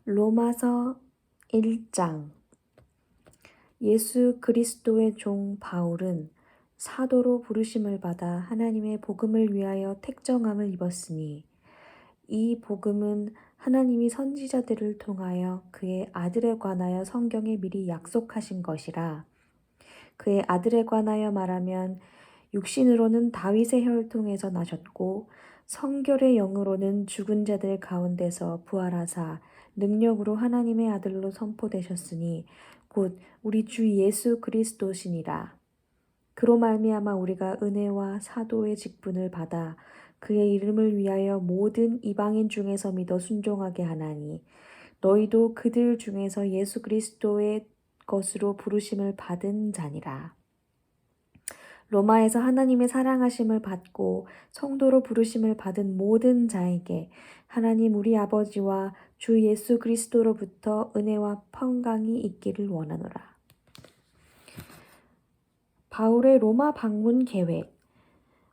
로마서 1장. 예수 그리스도의 종 바울은 사도로 부르심을 받아 하나님의 복음을 위하여 택정함을 입었으니 이 복음은 하나님이 선지자들을 통하여 그의 아들에 관하여 성경에 미리 약속하신 것이라. 그의 아들에 관하여 말하면 육신으로는 다윗의 혈통에서 나셨고 성결의 영으로는 죽은 자들 가운데서 부활하사 능력으로 하나님의 아들로 선포되셨으니 곧 우리 주 예수 그리스도시니라. 그로 말미암아 우리가 은혜와 사도의 직분을 받아 그의 이름을 위하여 모든 이방인 중에서 믿어 순종하게 하나니 너희도 그들 중에서 예수 그리스도의 것으로 부르심을 받은 자니라. 로마에서 하나님의 사랑하심을 받고 성도로 부르심을 받은 모든 자에게 하나님 우리 아버지와 주 예수 그리스도로부터 은혜와 평강이 있기를 원하노라. 바울의 로마 방문 계획.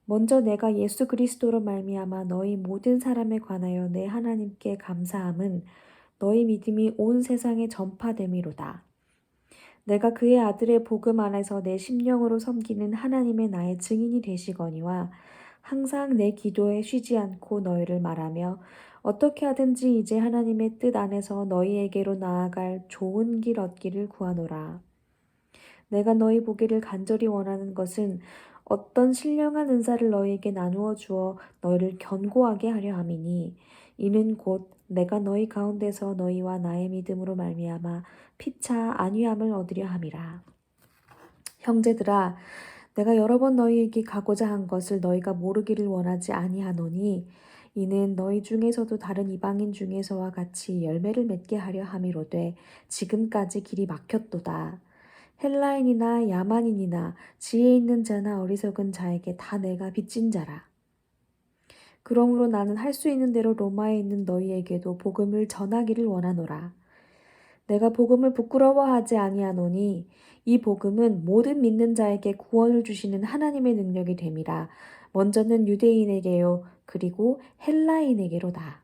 먼저 내가 예수 그리스도로 말미암아 너희 모든 사람에 관하여 내 하나님께 감사함은 너희 믿음이 온 세상에 전파됨이로다. 내가 그의 아들의 복음 안에서 내 심령으로 섬기는 하나님의 나의 증인이 되시거니와 항상 내 기도에 쉬지 않고 너희를 말하며 어떻게 하든지 이제 하나님의 뜻 안에서 너희에게로 나아갈 좋은 길 얻기를 구하노라. 내가 너희 보기를 간절히 원하는 것은 어떤 신령한 은사를 너희에게 나누어 주어 너희를 견고하게 하려 함이니 이는 곧 내가 너희 가운데서 너희와 나의 믿음으로 말미암아 피차 안위함을 얻으려 함이라. 형제들아, 내가 여러 번 너희에게 가고자 한 것을 너희가 모르기를 원하지 아니하노니 이는 너희 중에서도 다른 이방인 중에서와 같이 열매를 맺게 하려 함이로되 지금까지 길이 막혔도다. 헬라인이나 야만인이나 지혜 있는 자나 어리석은 자에게 다 내가 빚진 자라. 그러므로 나는 할 수 있는 대로 로마에 있는 너희에게도 복음을 전하기를 원하노라. 내가 복음을 부끄러워하지 아니하노니 이 복음은 모든 믿는 자에게 구원을 주시는 하나님의 능력이 됨이라. 먼저는 유대인에게요 그리고 헬라인에게로다.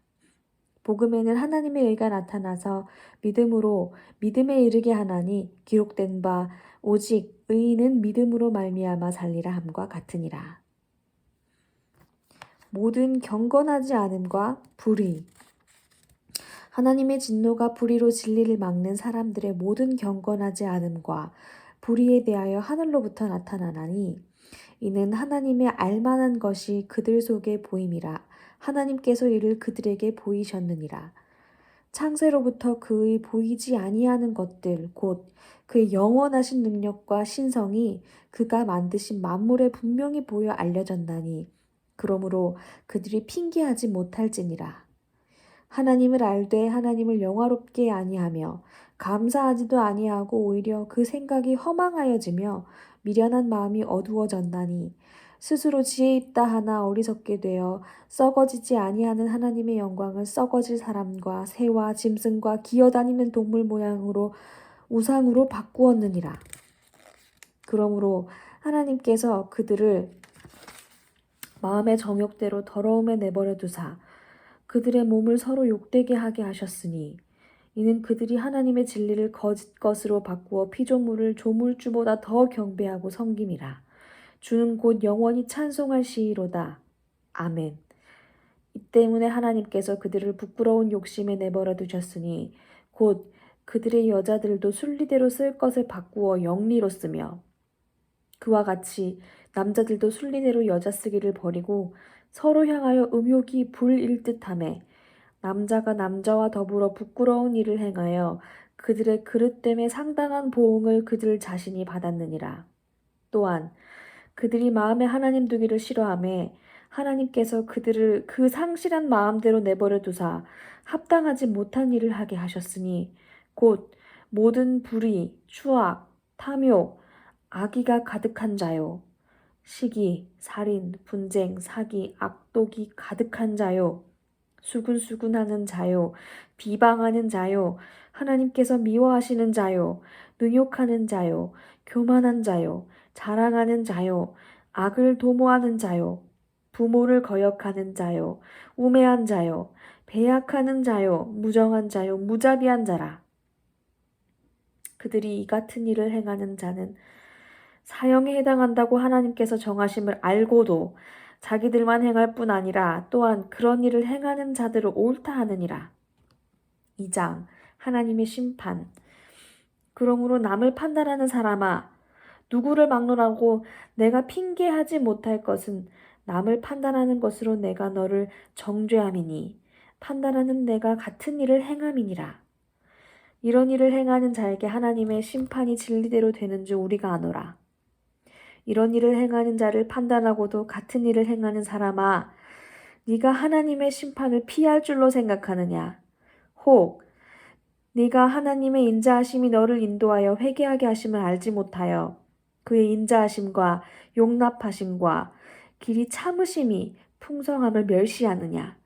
복음에는 하나님의 의가 나타나서 믿음으로 믿음에 이르게 하나니 기록된 바 오직 의인은 믿음으로 말미암아 살리라 함과 같으니라. 모든 경건하지 않음과 불의. 하나님의 진노가 불의로 진리를 막는 사람들의 모든 경건하지 않음과 불의에 대하여 하늘로부터 나타나나니 이는 하나님의 알만한 것이 그들 속에 보임이라. 하나님께서 이를 그들에게 보이셨느니라. 창세로부터 그의 보이지 아니하는 것들 곧 그의 영원하신 능력과 신성이 그가 만드신 만물에 분명히 보여 알려졌나니 그러므로 그들이 핑계하지 못할지니라. 하나님을 알되 하나님을 영화롭게 아니하며 감사하지도 아니하고 오히려 그 생각이 허망하여지며 미련한 마음이 어두워졌나니 스스로 지혜 있다 하나 어리석게 되어 썩어지지 아니하는 하나님의 영광을 썩어질 사람과 새와 짐승과 기어다니는 동물 모양으로 우상으로 바꾸었느니라. 그러므로 하나님께서 그들을 마음의 정욕대로 더러움에 내버려 두사 그들의 몸을 서로 욕되게 하게 하셨으니 이는 그들이 하나님의 진리를 거짓 것으로 바꾸어 피조물을 조물주보다 더 경배하고 섬김이라. 주는 곧 영원히 찬송할 시이로다. 아멘. 이 때문에 하나님께서 그들을 부끄러운 욕심에 내버려 두셨으니 곧 그들의 여자들도 순리대로 쓸 것을 바꾸어 영리로 쓰며 그와 같이 남자들도 순리대로 여자 쓰기를 버리고 서로 향하여 음욕이 불일 듯하매 남자가 남자와 더불어 부끄러운 일을 행하여 그들의 그릇됨에 상당한 보응을 그들 자신이 받았느니라. 또한 그들이 마음에 하나님 두기를 싫어하매 하나님께서 그들을 그 상실한 마음대로 내버려 두사 합당하지 못한 일을 하게 하셨으니 곧 모든 불의, 추악, 탐욕, 악의가 가득한 자요. 시기, 살인, 분쟁, 사기, 악독이 가득한 자요. 수군수군하는 자요. 비방하는 자요. 하나님께서 미워하시는 자요. 능욕하는 자요. 교만한 자요. 자랑하는 자요. 악을 도모하는 자요. 부모를 거역하는 자요. 우매한 자요. 배약하는 자요, 무정한 자요, 무자비한 자라. 그들이 이 같은 일을 행하는 자는 사형에 해당한다고 하나님께서 정하심을 알고도 자기들만 행할 뿐 아니라 또한 그런 일을 행하는 자들을 옳다 하느니라. 2장 하나님의 심판. 그러므로 남을 판단하는 사람아, 누구를 막론하고 내가 핑계하지 못할 것은 남을 판단하는 것으로 내가 너를 정죄함이니 판단하는 내가 같은 일을 행함이니라. 이런 일을 행하는 자에게 하나님의 심판이 진리대로 되는 줄 우리가 아노라. 이런 일을 행하는 자를 판단하고도 같은 일을 행하는 사람아, 네가 하나님의 심판을 피할 줄로 생각하느냐? 혹 네가 하나님의 인자하심이 너를 인도하여 회개하게 하심을 알지 못하여 그의 인자하심과 용납하심과 길이 참으심이 풍성함을 멸시하느냐?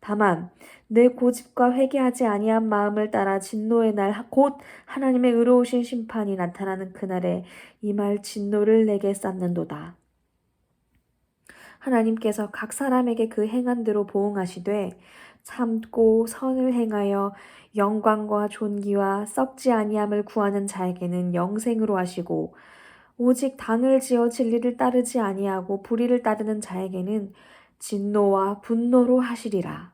다만 내 고집과 회개하지 아니한 마음을 따라 진노의 날 곧 하나님의 의로우신 심판이 나타나는 그날에 이 말 진노를 내게 쌓는도다. 하나님께서 각 사람에게 그 행한 대로 보응하시되 참고 선을 행하여 영광과 존귀와 썩지 아니함을 구하는 자에게는 영생으로 하시고 오직 당을 지어 진리를 따르지 아니하고 불의를 따르는 자에게는 진노와 분노로 하시리라.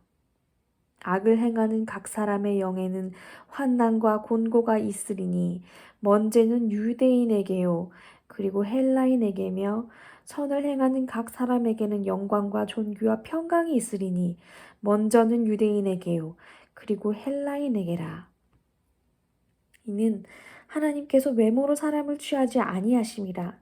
악을 행하는 각 사람의 영에는 환난과 곤고가 있으리니 먼저는 유대인에게요 그리고 헬라인에게며 선을 행하는 각 사람에게는 영광과 존귀와 평강이 있으리니 먼저는 유대인에게요 그리고 헬라인에게라. 이는 하나님께서 외모로 사람을 취하지 아니하심이라.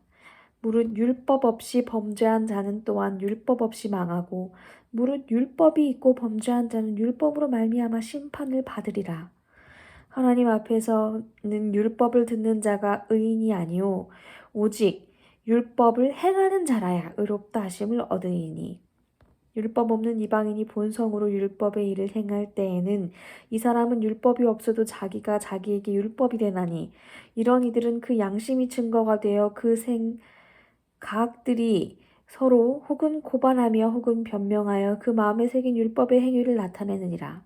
무릇 율법 없이 범죄한 자는 또한 율법 없이 망하고 무릇 율법이 있고 범죄한 자는 율법으로 말미암아 심판을 받으리라. 하나님 앞에서는 율법을 듣는 자가 의인이 아니요 오직 율법을 행하는 자라야 의롭다 하심을 얻으리니 율법 없는 이방인이 본성으로 율법의 일을 행할 때에는 이 사람은 율법이 없어도 자기가 자기에게 율법이 되나니 이런 이들은 그 양심이 증거가 되어 그 각들이 서로 혹은 고발하며 혹은 변명하여 그 마음에 새긴 율법의 행위를 나타내느니라.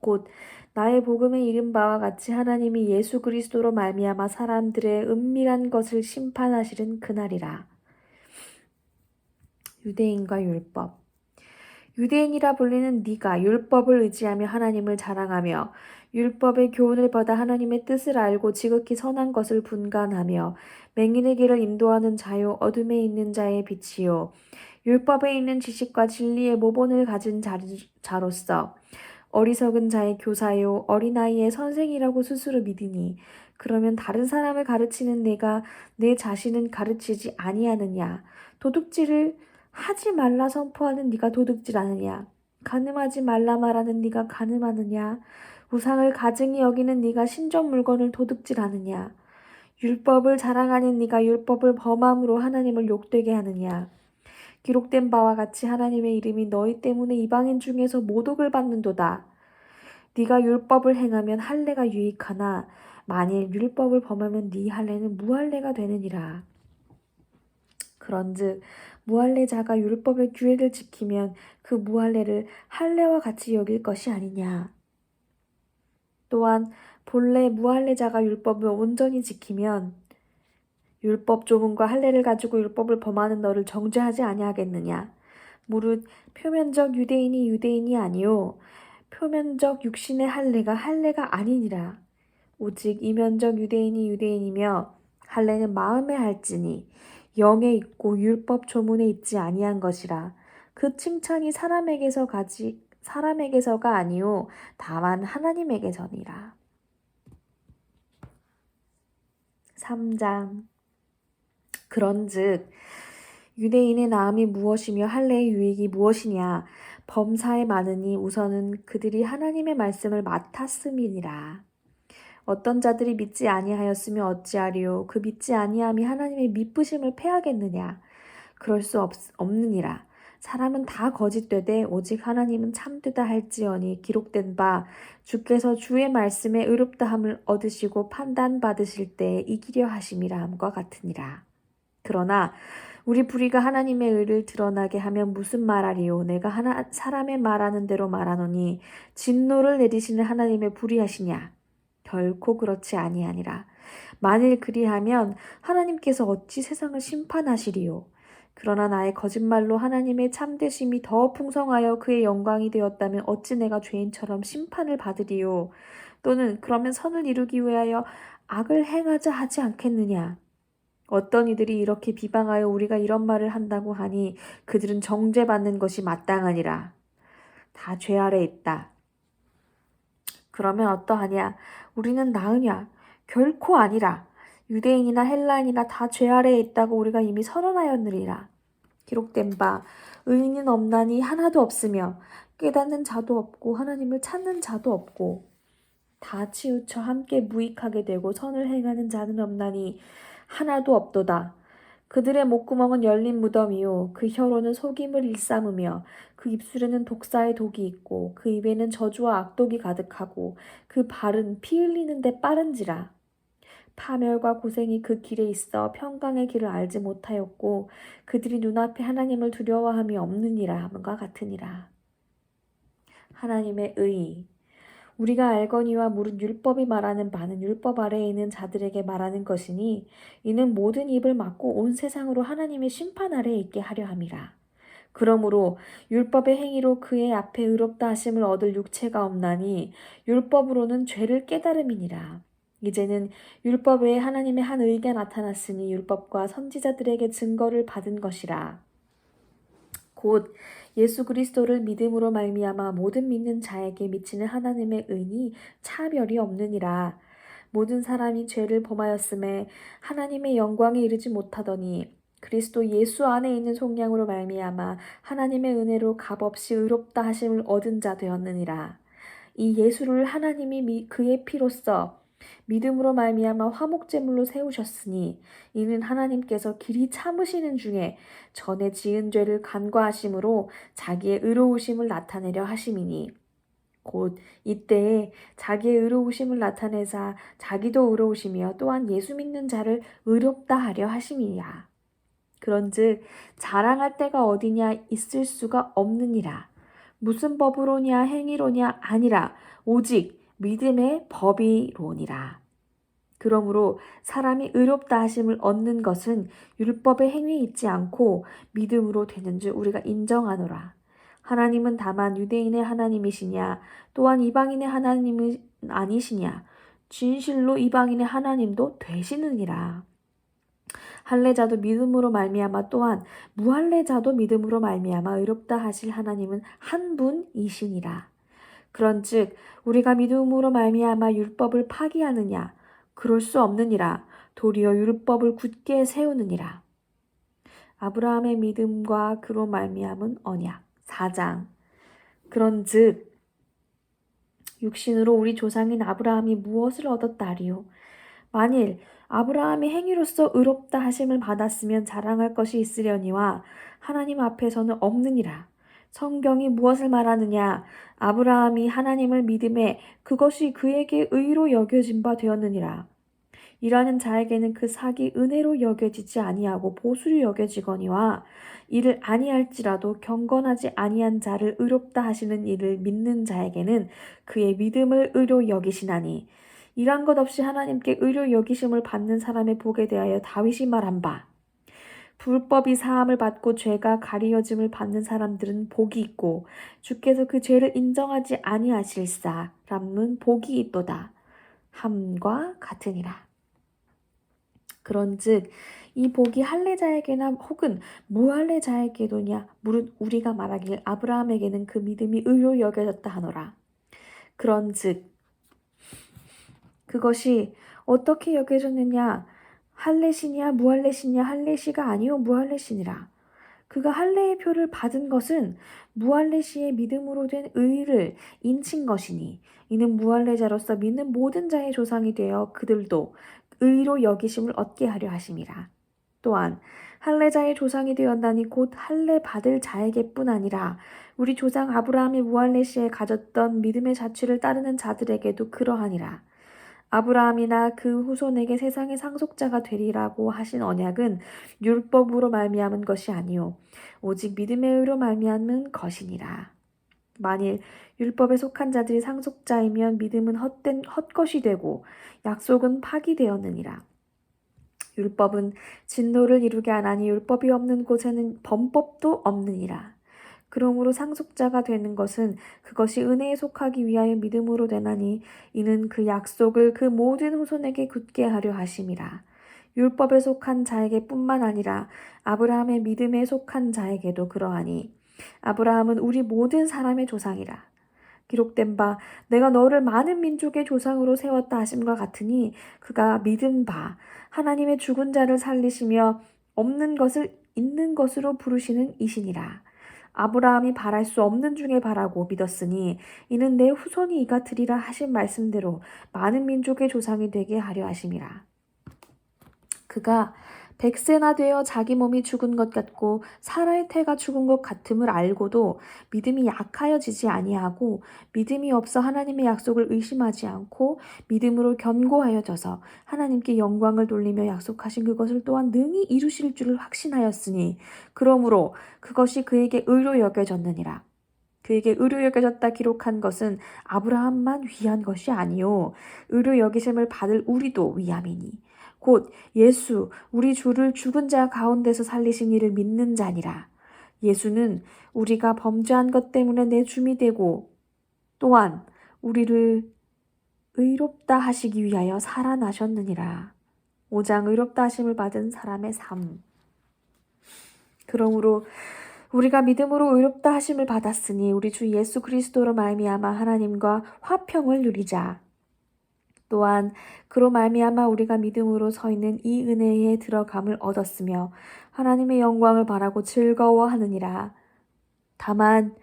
곧 나의 복음에 이른 바와 같이 하나님이 예수 그리스도로 말미암아 사람들의 은밀한 것을 심판하시는 그날이라. 유대인과 율법. 유대인이라 불리는 네가 율법을 의지하며 하나님을 자랑하며 율법의 교훈을 받아 하나님의 뜻을 알고 지극히 선한 것을 분간하며 맹인의 길을 인도하는 자요 어둠에 있는 자의 빛이요 율법에 있는 지식과 진리의 모본을 가진 자로서 어리석은 자의 교사요 어린아이의 선생이라고 스스로 믿으니 그러면 다른 사람을 가르치는 내가 내 자신은 가르치지 아니하느냐? 도둑질을 하지 말라 선포하는 네가 도둑질하느냐? 간음하지 말라 말하는 네가 간음하느냐? 우상을 가증히 여기는 네가 신전 물건을 도둑질하느냐? 율법을 자랑하는 네가 율법을 범함으로 하나님을 욕되게 하느냐? 기록된 바와 같이 하나님의 이름이 너희 때문에 이방인 중에서 모독을 받는도다. 네가 율법을 행하면 할례가 유익하나 만일 율법을 범하면 네 할례는 무할례가 되느니라. 그런즉 무할례자가 율법의 규례를 지키면 그 무할례를 할례와 같이 여길 것이 아니냐. 또한 본래 무할례자가 율법을 온전히 지키면 율법 조문과 할례를 가지고 율법을 범하는 너를 정죄하지 아니하겠느냐. 무릇 표면적 유대인이 유대인이 아니요 표면적 육신의 할례가 아니니라. 오직 이면적 유대인이 유대인이며 할례는 마음에 할지니 영에 있고 율법 조문에 있지 아니한 것이라. 그 칭찬이 사람에게서가 아니요 다만 하나님에게서니라. 3장. 그런즉 유대인의 나음이 무엇이며 할례의 유익이 무엇이냐? 범사에 많으니 우선은 그들이 하나님의 말씀을 맡았음이니라. 어떤 자들이 믿지 아니하였으며 어찌하리요? 그 믿지 아니함이 하나님의 미쁘심을 패하겠느냐? 그럴 수 없느니라. 사람은 다 거짓되되 오직 하나님은 참되다 할지어니 기록된 바 주께서 주의 말씀에 의롭다함을 얻으시고 판단받으실 때에 이기려 하심이라 함과 같으니라. 그러나 우리 불의가 하나님의 의를 드러나게 하면 무슨 말하리요? 내가 사람의 말하는 대로 말하노니 진노를 내리시는 하나님의 불의하시냐? 결코 그렇지 아니하니라. 만일 그리하면 하나님께서 어찌 세상을 심판하시리요? 그러나 나의 거짓말로 하나님의 참되심이 더 풍성하여 그의 영광이 되었다면 어찌 내가 죄인처럼 심판을 받으리요? 또는 그러면 선을 이루기 위하여 악을 행하자 하지 않겠느냐? 어떤 이들이 이렇게 비방하여 우리가 이런 말을 한다고 하니 그들은 정죄받는 것이 마땅하니라. 다 죄 아래 있다. 그러면 어떠하냐? 우리는 나으냐? 결코 아니라. 유대인이나 헬라인이나 다 죄 아래에 있다고 우리가 이미 선언하였느니라. 기록된 바 의인은 없나니 하나도 없으며 깨닫는 자도 없고 하나님을 찾는 자도 없고 다 치우쳐 함께 무익하게 되고 선을 행하는 자는 없나니 하나도 없도다. 그들의 목구멍은 열린 무덤이요 그 혀로는 속임을 일삼으며 그 입술에는 독사의 독이 있고 그 입에는 저주와 악독이 가득하고 그 발은 피 흘리는데 빠른지라. 파멸과 고생이 그 길에 있어 평강의 길을 알지 못하였고 그들이 눈앞에 하나님을 두려워함이 없느니라 함과 같으니라. 하나님의 의 우리가 알거니와 무릇 율법이 말하는 바는 율법 아래에 있는 자들에게 말하는 것이니 이는 모든 입을 막고 온 세상으로 하나님의 심판 아래에 있게 하려 함이라. 그러므로 율법의 행위로 그의 앞에 의롭다 하심을 얻을 육체가 없나니 율법으로는 죄를 깨달음이니라. 이제는 율법 외에 하나님의 한 의가 나타났으니 율법과 선지자들에게 증거를 받은 것이라. 곧 예수 그리스도를 믿음으로 말미암아 모든 믿는 자에게 미치는 하나님의 은이 차별이 없느니라. 모든 사람이 죄를 범하였음에 하나님의 영광에 이르지 못하더니 그리스도 예수 안에 있는 속량으로 말미암아 하나님의 은혜로 값없이 의롭다 하심을 얻은 자 되었느니라. 이 예수를 하나님이 그의 피로써 믿음으로 말미암아 화목제물로 세우셨으니 이는 하나님께서 길이 참으시는 중에 전에 지은 죄를 간과하심으로 자기의 의로우심을 나타내려 하심이니 곧 이때에 자기의 의로우심을 나타내사 자기도 의로우시며 또한 예수 믿는 자를 의롭다 하려 하심이야. 그런즉 자랑할 때가 어디냐 있을 수가 없느니라. 무슨 법으로냐 행위로냐 아니라 오직 믿음의 법이로니라. 그러므로 사람이 의롭다 하심을 얻는 것은 율법의 행위에 있지 않고 믿음으로 되는 줄 우리가 인정하노라. 하나님은 다만 유대인의 하나님이시냐 또한 이방인의 하나님이 아니시냐 진실로 이방인의 하나님도 되시느니라. 할례자도 믿음으로 말미암아 또한 무할례자도 믿음으로 말미암아 의롭다 하실 하나님은 한 분이시니라. 그런즉 우리가 믿음으로 말미암아 율법을 파기하느냐 그럴 수 없느니라. 도리어 율법을 굳게 세우느니라. 아브라함의 믿음과 그로 말미암은 언약 4장. 그런즉 육신으로 우리 조상인 아브라함이 무엇을 얻었다리요? 만일 아브라함이 행위로서 의롭다 하심을 받았으면 자랑할 것이 있으려니와 하나님 앞에서는 없느니라. 성경이 무엇을 말하느냐? 아브라함이 하나님을 믿음에 그것이 그에게 의로 여겨진 바 되었느니라. 일하는 자에게는 그 삭이 은혜로 여겨지지 아니하고 보수로 여겨지거니와 이를 아니할지라도 경건하지 아니한 자를 의롭다 하시는 이를 믿는 자에게는 그의 믿음을 의로 여기시나니 일한 것 없이 하나님께 의로 여기심을 받는 사람의 복에 대하여 다윗이 말한 바 불법이 사함을 받고 죄가 가리어짐을 받는 사람들은 복이 있고 주께서 그 죄를 인정하지 아니하실 사람은 복이 있도다 함과 같으니라. 그런즉 이 복이 할례자에게나 혹은 무할례자에게도냐 무릇 우리가 말하길 아브라함에게는 그 믿음이 의로 여겨졌다 하노라. 그런즉 그것이 어떻게 여겨졌느냐 할례시냐 무할례시냐 할례시가 아니요 무할례시니라. 그가 할례의 표를 받은 것은 무할례시의 믿음으로 된 의를 인친 것이니 이는 무할례자로서 믿는 모든 자의 조상이 되어 그들도 의로 여기심을 얻게 하려 하심이라. 또한 할례자의 조상이 되었나니 곧 할례 받을 자에게뿐 아니라 우리 조상 아브라함이 무할례시에 가졌던 믿음의 자취를 따르는 자들에게도 그러하니라. 아브라함이나 그 후손에게 세상의 상속자가 되리라고 하신 언약은 율법으로 말미암은 것이 아니요 오직 믿음의 의로 말미암은 것이니라. 만일 율법에 속한 자들이 상속자이면 믿음은 헛것이 되고 약속은 파기되었느니라. 율법은 진노를 이루게 하나니 율법이 없는 곳에는 범법도 없느니라. 그러므로 상속자가 되는 것은 그것이 은혜에 속하기 위하여 믿음으로 되나니 이는 그 약속을 그 모든 후손에게 굳게 하려 하심이라. 율법에 속한 자에게 뿐만 아니라 아브라함의 믿음에 속한 자에게도 그러하니 아브라함은 우리 모든 사람의 조상이라. 기록된 바 내가 너를 많은 민족의 조상으로 세웠다 하심과 같으니 그가 믿은 바 하나님의 죽은 자를 살리시며 없는 것을 있는 것으로 부르시는 이시니라. 아브라함이 바랄 수 없는 중에 바라고 믿었으니 이는 내 후손이 이가 되리라 하신 말씀대로 많은 민족의 조상이 되게 하려 하심이라. 그가 100세나 되어 자기 몸이 죽은 것 같고 사라의 태가 죽은 것 같음을 알고도 믿음이 약하여지지 아니하고 믿음이 없어 하나님의 약속을 의심하지 않고 믿음으로 견고하여져서 하나님께 영광을 돌리며 약속하신 그것을 또한 능히 이루실 줄을 확신하였으니 그러므로 그것이 그에게 의로 여겨졌느니라. 그에게 의로 여겨졌다 기록한 것은 아브라함만 위한 것이 아니요 의로 여기심을 받을 우리도 위함이니 곧 예수 우리 주를 죽은 자 가운데서 살리신 이를 믿는 자니라. 예수는 우리가 범죄한 것 때문에 내 줌이 되고 또한 우리를 의롭다 하시기 위하여 살아나셨느니라. 5장 의롭다 하심을 받은 사람의 삶. 그러므로 우리가 믿음으로 의롭다 하심을 받았으니 우리 주 예수 그리스도로 말미암아 하나님과 화평을 누리자. 또한 그로 말미암아 우리가 믿음으로 서 있는 이 은혜에 들어감을 얻었으며 하나님의 영광을 바라고 즐거워하느니라. 다만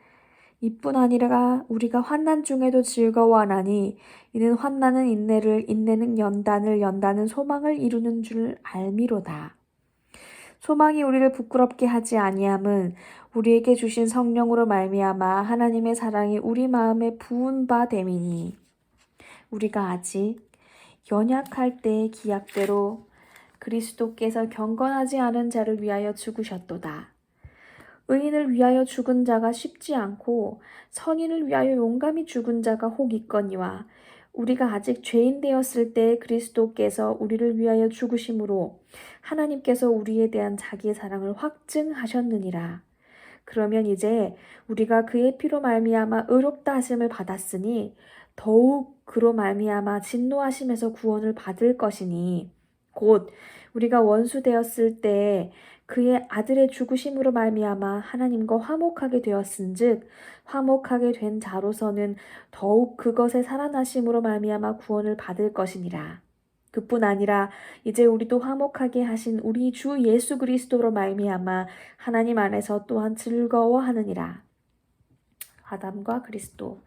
이뿐 아니라 우리가 환난 중에도 즐거워하나니 이는 환난은 인내를 인내는 연단을 연단은 소망을 이루는 줄 알미로다. 소망이 우리를 부끄럽게 하지 아니함은 우리에게 주신 성령으로 말미암아 하나님의 사랑이 우리 마음에 부은 바 됨이니 우리가 아직 연약할 때의 기약대로 그리스도께서 경건하지 않은 자를 위하여 죽으셨도다. 의인을 위하여 죽은 자가 쉽지 않고 선인을 위하여 용감히 죽은 자가 혹 있거니와 우리가 아직 죄인 되었을 때 그리스도께서 우리를 위하여 죽으심으로 하나님께서 우리에 대한 자기의 사랑을 확증하셨느니라. 그러면 이제 우리가 그의 피로 말미암아 의롭다 하심을 받았으니 더욱 그로 말미암아 진노하심에서 구원을 받을 것이니 곧 우리가 원수 되었을 때 그의 아들의 죽으심으로 말미암아 하나님과 화목하게 되었은즉 화목하게 된 자로서는 더욱 그것의 살아나심으로 말미암아 구원을 받을 것이니라. 그뿐 아니라 이제 우리도 화목하게 하신 우리 주 예수 그리스도로 말미암아 하나님 안에서 또한 즐거워하느니라. 아담과 그리스도.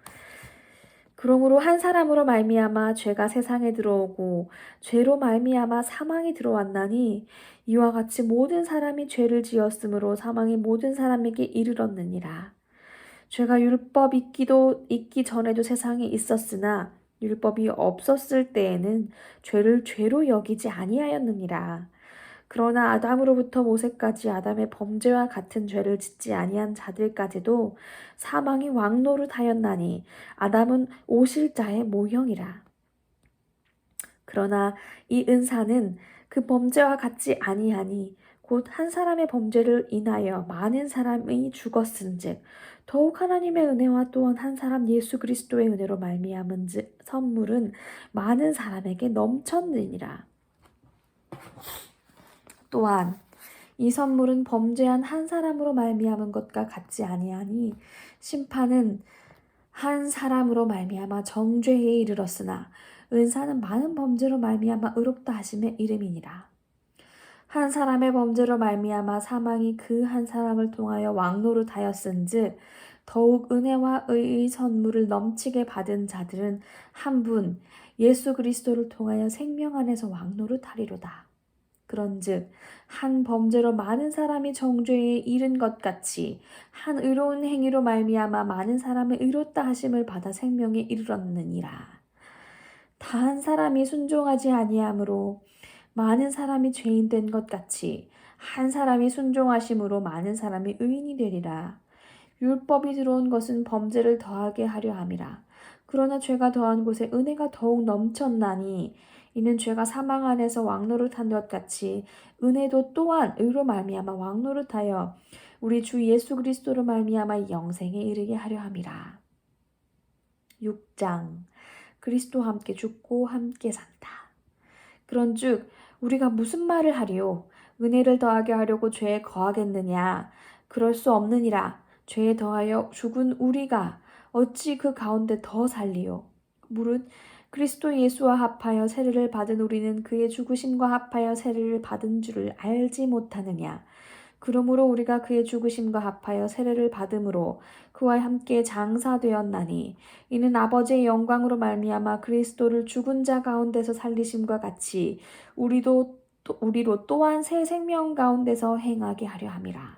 그러므로 한 사람으로 말미암아 죄가 세상에 들어오고 죄로 말미암아 사망이 들어왔나니 이와 같이 모든 사람이 죄를 지었으므로 사망이 모든 사람에게 이르렀느니라. 죄가 율법 있기 전에도 세상에 있었으나 율법이 없었을 때에는 죄를 죄로 여기지 아니하였느니라. 그러나 아담으로부터 모세까지 아담의 범죄와 같은 죄를 짓지 아니한 자들까지도 사망이 왕노릇하였나니 아담은 오실 자의 모형이라. 그러나 이 은사는 그 범죄와 같지 아니하니 곧 한 사람의 범죄를 인하여 많은 사람이 죽었은즉 더욱 하나님의 은혜와 또한 한 사람 예수 그리스도의 은혜로 말미암은 선물은 많은 사람에게 넘쳤느니라. 또한 이 선물은 범죄한 한 사람으로 말미암은 것과 같지 아니하니 심판은 한 사람으로 말미암아 정죄에 이르렀으나 은사는 많은 범죄로 말미암아 의롭다 하심의 이름이니라. 한 사람의 범죄로 말미암아 사망이 그 한 사람을 통하여 왕노릇하였은즉 더욱 은혜와 의의 선물을 넘치게 받은 자들은 한 분 예수 그리스도를 통하여 생명 안에서 왕노릇하리로다. 그런즉 한 범죄로 많은 사람이 정죄에 이른 것 같이 한 의로운 행위로 말미암아 많은 사람의 의롭다 하심을 받아 생명에 이르렀느니라. 다 한 사람이 순종하지 아니하므로 많은 사람이 죄인 된 것 같이 한 사람이 순종하심으로 많은 사람이 의인이 되리라. 율법이 들어온 것은 범죄를 더하게 하려 함이라. 그러나 죄가 더한 곳에 은혜가 더욱 넘쳤나니 이는 죄가 사망 안에서 왕노릇한 것 같이 은혜도 또한 의로 말미암아 왕노릇하여 우리 주 예수 그리스도로 말미암아 영생에 이르게 하려 함이라. 6장 그리스도와 함께 죽고 함께 산다. 그런즉 우리가 무슨 말을 하리요? 은혜를 더하게 하려고 죄에 거하겠느냐? 그럴 수 없느니라. 죄에 더하여 죽은 우리가 어찌 그 가운데 더 살리요? 무릇 그리스도 예수와 합하여 세례를 받은 우리는 그의 죽으심과 합하여 세례를 받은 줄을 알지 못하느냐? 그러므로 우리가 그의 죽으심과 합하여 세례를 받음으로 그와 함께 장사되었나니 이는 아버지의 영광으로 말미암아 그리스도를 죽은 자 가운데서 살리심과 같이 우리로 또한 새 생명 가운데서 행하게 하려 함이라.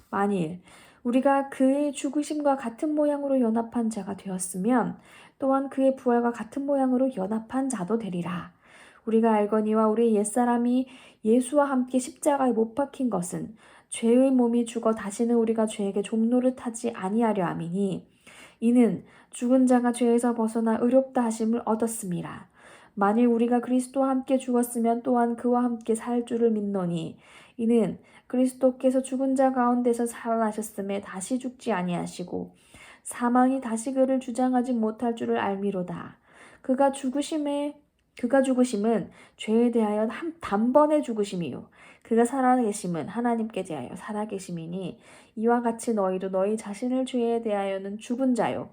만일 우리가 그의 죽으심과 같은 모양으로 연합한 자가 되었으면 또한 그의 부활과 같은 모양으로 연합한 자도 되리라. 우리가 알거니와 우리의 옛사람이 예수와 함께 십자가에 못 박힌 것은 죄의 몸이 죽어 다시는 우리가 죄에게 종노릇하지 아니하려 함이니 이는 죽은 자가 죄에서 벗어나 의롭다 하심을 얻었음이라. 만일 우리가 그리스도와 함께 죽었으면 또한 그와 함께 살 줄을 믿노니 이는 그리스도께서 죽은 자 가운데서 살아나셨음에 다시 죽지 아니하시고 사망이 다시 그를 주장하지 못할 줄을 알미로다. 그가 죽으심은 죄에 대하여 단번에 죽으심이요 그가 살아계심은 하나님께 대하여 살아계심이니 이와 같이 너희도 너희 자신을 죄에 대하여는 죽은 자요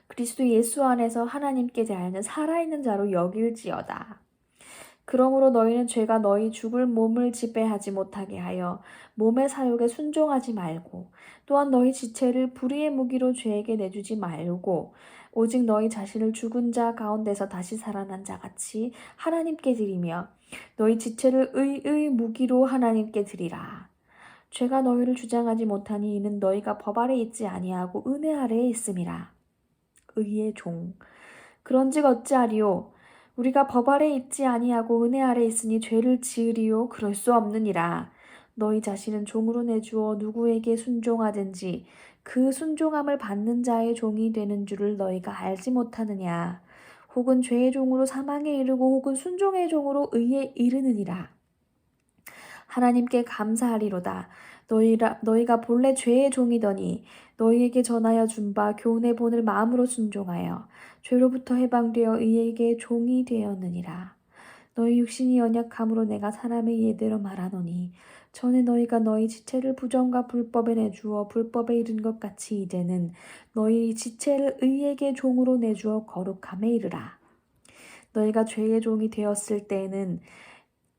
그리스도 예수 안에서 하나님께 대하여는 살아있는 자로 여길지어다. 그러므로 너희는 죄가 너희 죽을 몸을 지배하지 못하게 하여 몸의 사욕에 순종하지 말고 또한 너희 지체를 불의의 무기로 죄에게 내주지 말고 오직 너희 자신을 죽은 자 가운데서 다시 살아난 자같이 하나님께 드리며 너희 지체를 의의 무기로 하나님께 드리라. 죄가 너희를 주장하지 못하니 이는 너희가 법 아래 있지 아니하고 은혜 아래에 있음이라. 의의 종 그런즉 어찌하리요? 우리가 법 아래 있지 아니하고 은혜 아래 있으니 죄를 지으리요? 그럴 수 없느니라. 너희 자신은 종으로 내주어 누구에게 순종하든지 그 순종함을 받는 자의 종이 되는 줄을 너희가 알지 못하느냐. 혹은 죄의 종으로 사망에 이르고 혹은 순종의 종으로 의에 이르느니라. 하나님께 감사하리로다. 너희가 본래 죄의 종이더니 너희에게 전하여 준 바 교훈의 본을 마음으로 순종하여 죄로부터 해방되어 의에게 종이 되었느니라. 너희 육신이 연약함으로 내가 사람의 예대로 말하노니 전에 너희가 너희 지체를 부정과 불법에 내주어 불법에 이른 것 같이 이제는 너희 지체를 의에게 종으로 내주어 거룩함에 이르라. 너희가 죄의 종이 되었을 때에는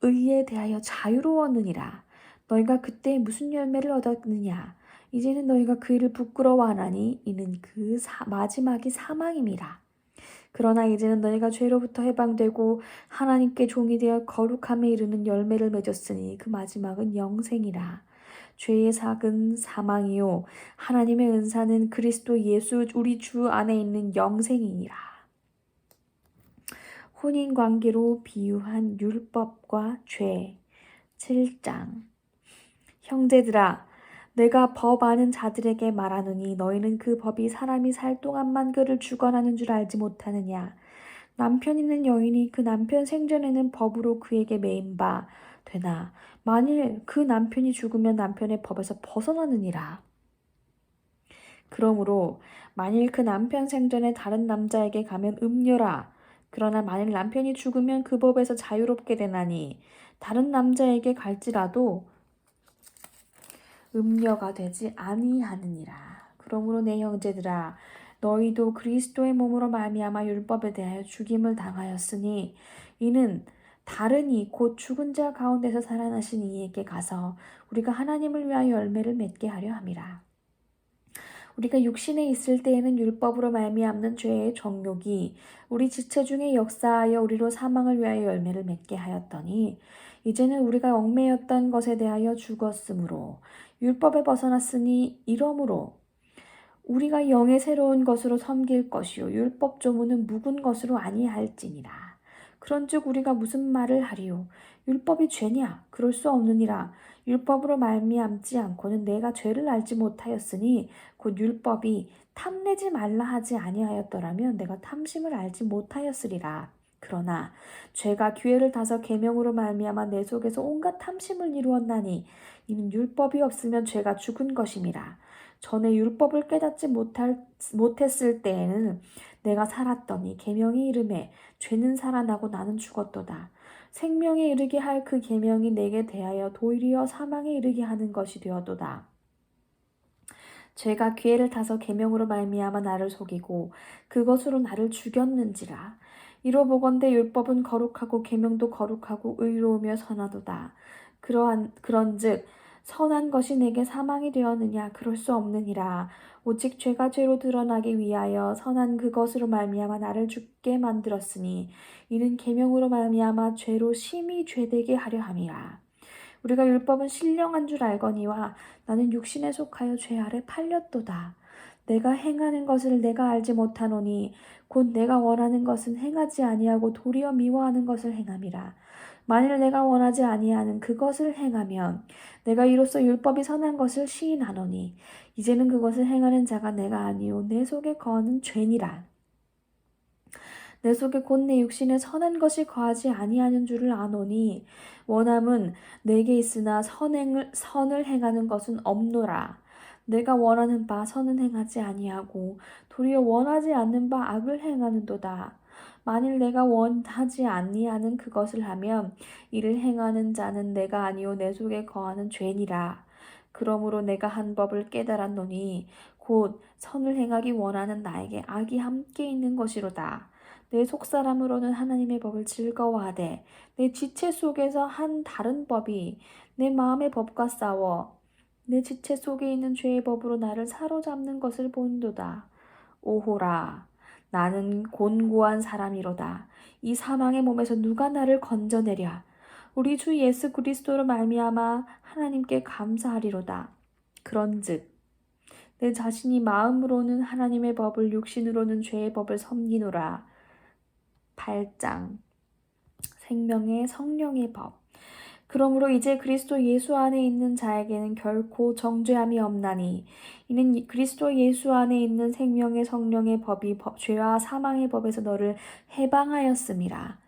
의에 대하여 자유로웠느니라. 너희가 그때 무슨 열매를 얻었느냐? 이제는 너희가 그 일을 부끄러워하나니 이는 그 마지막이 사망임이라. 그러나 이제는 너희가 죄로부터 해방되고 하나님께 종이 되어 거룩함에 이르는 열매를 맺었으니 그 마지막은 영생이라. 죄의 삭은 사망이요 하나님의 은사는 그리스도 예수 우리 주 안에 있는 영생이니라. 혼인관계로 비유한 율법과 죄 7장 형제들아 내가 법 아는 자들에게 말하노니 너희는 그 법이 사람이 살 동안만 그를 주관하는 줄 알지 못하느냐. 남편 있는 여인이 그 남편 생전에는 법으로 그에게 매인 바 되나 만일 그 남편이 죽으면 남편의 법에서 벗어나느니라. 그러므로 만일 그 남편 생전에 다른 남자에게 가면 음녀라. 그러나 만일 남편이 죽으면 그 법에서 자유롭게 되나니 다른 남자에게 갈지라도 음녀가 되지 아니하느니라. 그러므로 내 형제들아 너희도 그리스도의 몸으로 말미암아 율법에 대하여 죽임을 당하였으니 이는 다른 이 곧 죽은 자 가운데서 살아나신 이에게 가서 우리가 하나님을 위하여 열매를 맺게 하려 함이라. 우리가 육신에 있을 때에는 율법으로 말미암는 죄의 정욕이 우리 지체 중에 역사하여 우리로 사망을 위하여 열매를 맺게 하였더니 이제는 우리가 얽매였던 것에 대하여 죽었으므로 율법에 벗어났으니 이러므로 우리가 영의 새로운 것으로 섬길 것이요 율법 조문은 묵은 것으로 아니할지니라. 그런즉 우리가 무슨 말을 하리요? 율법이 죄냐? 그럴 수 없느니라. 율법으로 말미암지 않고는 내가 죄를 알지 못하였으니 곧 율법이 탐내지 말라 하지 아니하였더라면 내가 탐심을 알지 못하였으리라. 그러나 죄가 기회를 타서 계명으로 말미암아 내 속에서 온갖 탐심을 이루었나니 이는 율법이 없으면 죄가 죽은 것임이라. 전에 율법을 깨닫지 못했을 때에는 내가 살았더니 계명이 이름에 죄는 살아나고 나는 죽었도다. 생명에 이르게 할 그 계명이 내게 대하여 도리어 사망에 이르게 하는 것이 되었도다. 죄가 기회를 타서 계명으로 말미암아 나를 속이고 그것으로 나를 죽였는지라. 이로보건대 율법은 거룩하고 계명도 거룩하고 의로우며 선하도다. 그런즉 선한 것이 내게 사망이 되었느냐? 그럴 수 없느니라. 오직 죄가 죄로 드러나기 위하여 선한 그것으로 말미암아 나를 죽게 만들었으니 이는 계명으로 말미암아 죄로 심히 죄되게 하려 함이라. 우리가 율법은 신령한 줄 알거니와 나는 육신에 속하여 죄 아래 팔렸도다. 내가 행하는 것을 내가 알지 못하노니 곧 내가 원하는 것은 행하지 아니하고 도리어 미워하는 것을 행함이라. 만일 내가 원하지 아니하는 그것을 행하면 내가 이로써 율법이 선한 것을 시인하노니 이제는 그것을 행하는 자가 내가 아니요 내 속에 거하는 죄니라. 내 속에 곧 내 육신에 선한 것이 거하지 아니하는 줄을 아노니 원함은 내게 있으나 선을 행하는 것은 없노라. 내가 원하는 바 선은 행하지 아니하고 도리어 원하지 않는 바 악을 행하는도다. 만일 내가 원하지 아니하는 그것을 하면 이를 행하는 자는 내가 아니요 내 속에 거하는 죄니라. 그러므로 내가 한 법을 깨달았노니 곧 선을 행하기 원하는 나에게 악이 함께 있는 것이로다. 내 속사람으로는 하나님의 법을 즐거워하되 내 지체 속에서 한 다른 법이 내 마음의 법과 싸워 내 지체 속에 있는 죄의 법으로 나를 사로잡는 것을 본도다. 오호라, 나는 곤고한 사람이로다. 이 사망의 몸에서 누가 나를 건져내랴? 우리 주 예수 그리스도로 말미암아 하나님께 감사하리로다. 그런즉 내 자신이 마음으로는 하나님의 법을 육신으로는 죄의 법을 섬기노라. 8장 생명의 성령의 법. 그러므로 이제 그리스도 예수 안에 있는 자에게는 결코 정죄함이 없나니 이는 그리스도 예수 안에 있는 생명의 성령의 법이 죄와 사망의 법에서 너를 해방하였음이라.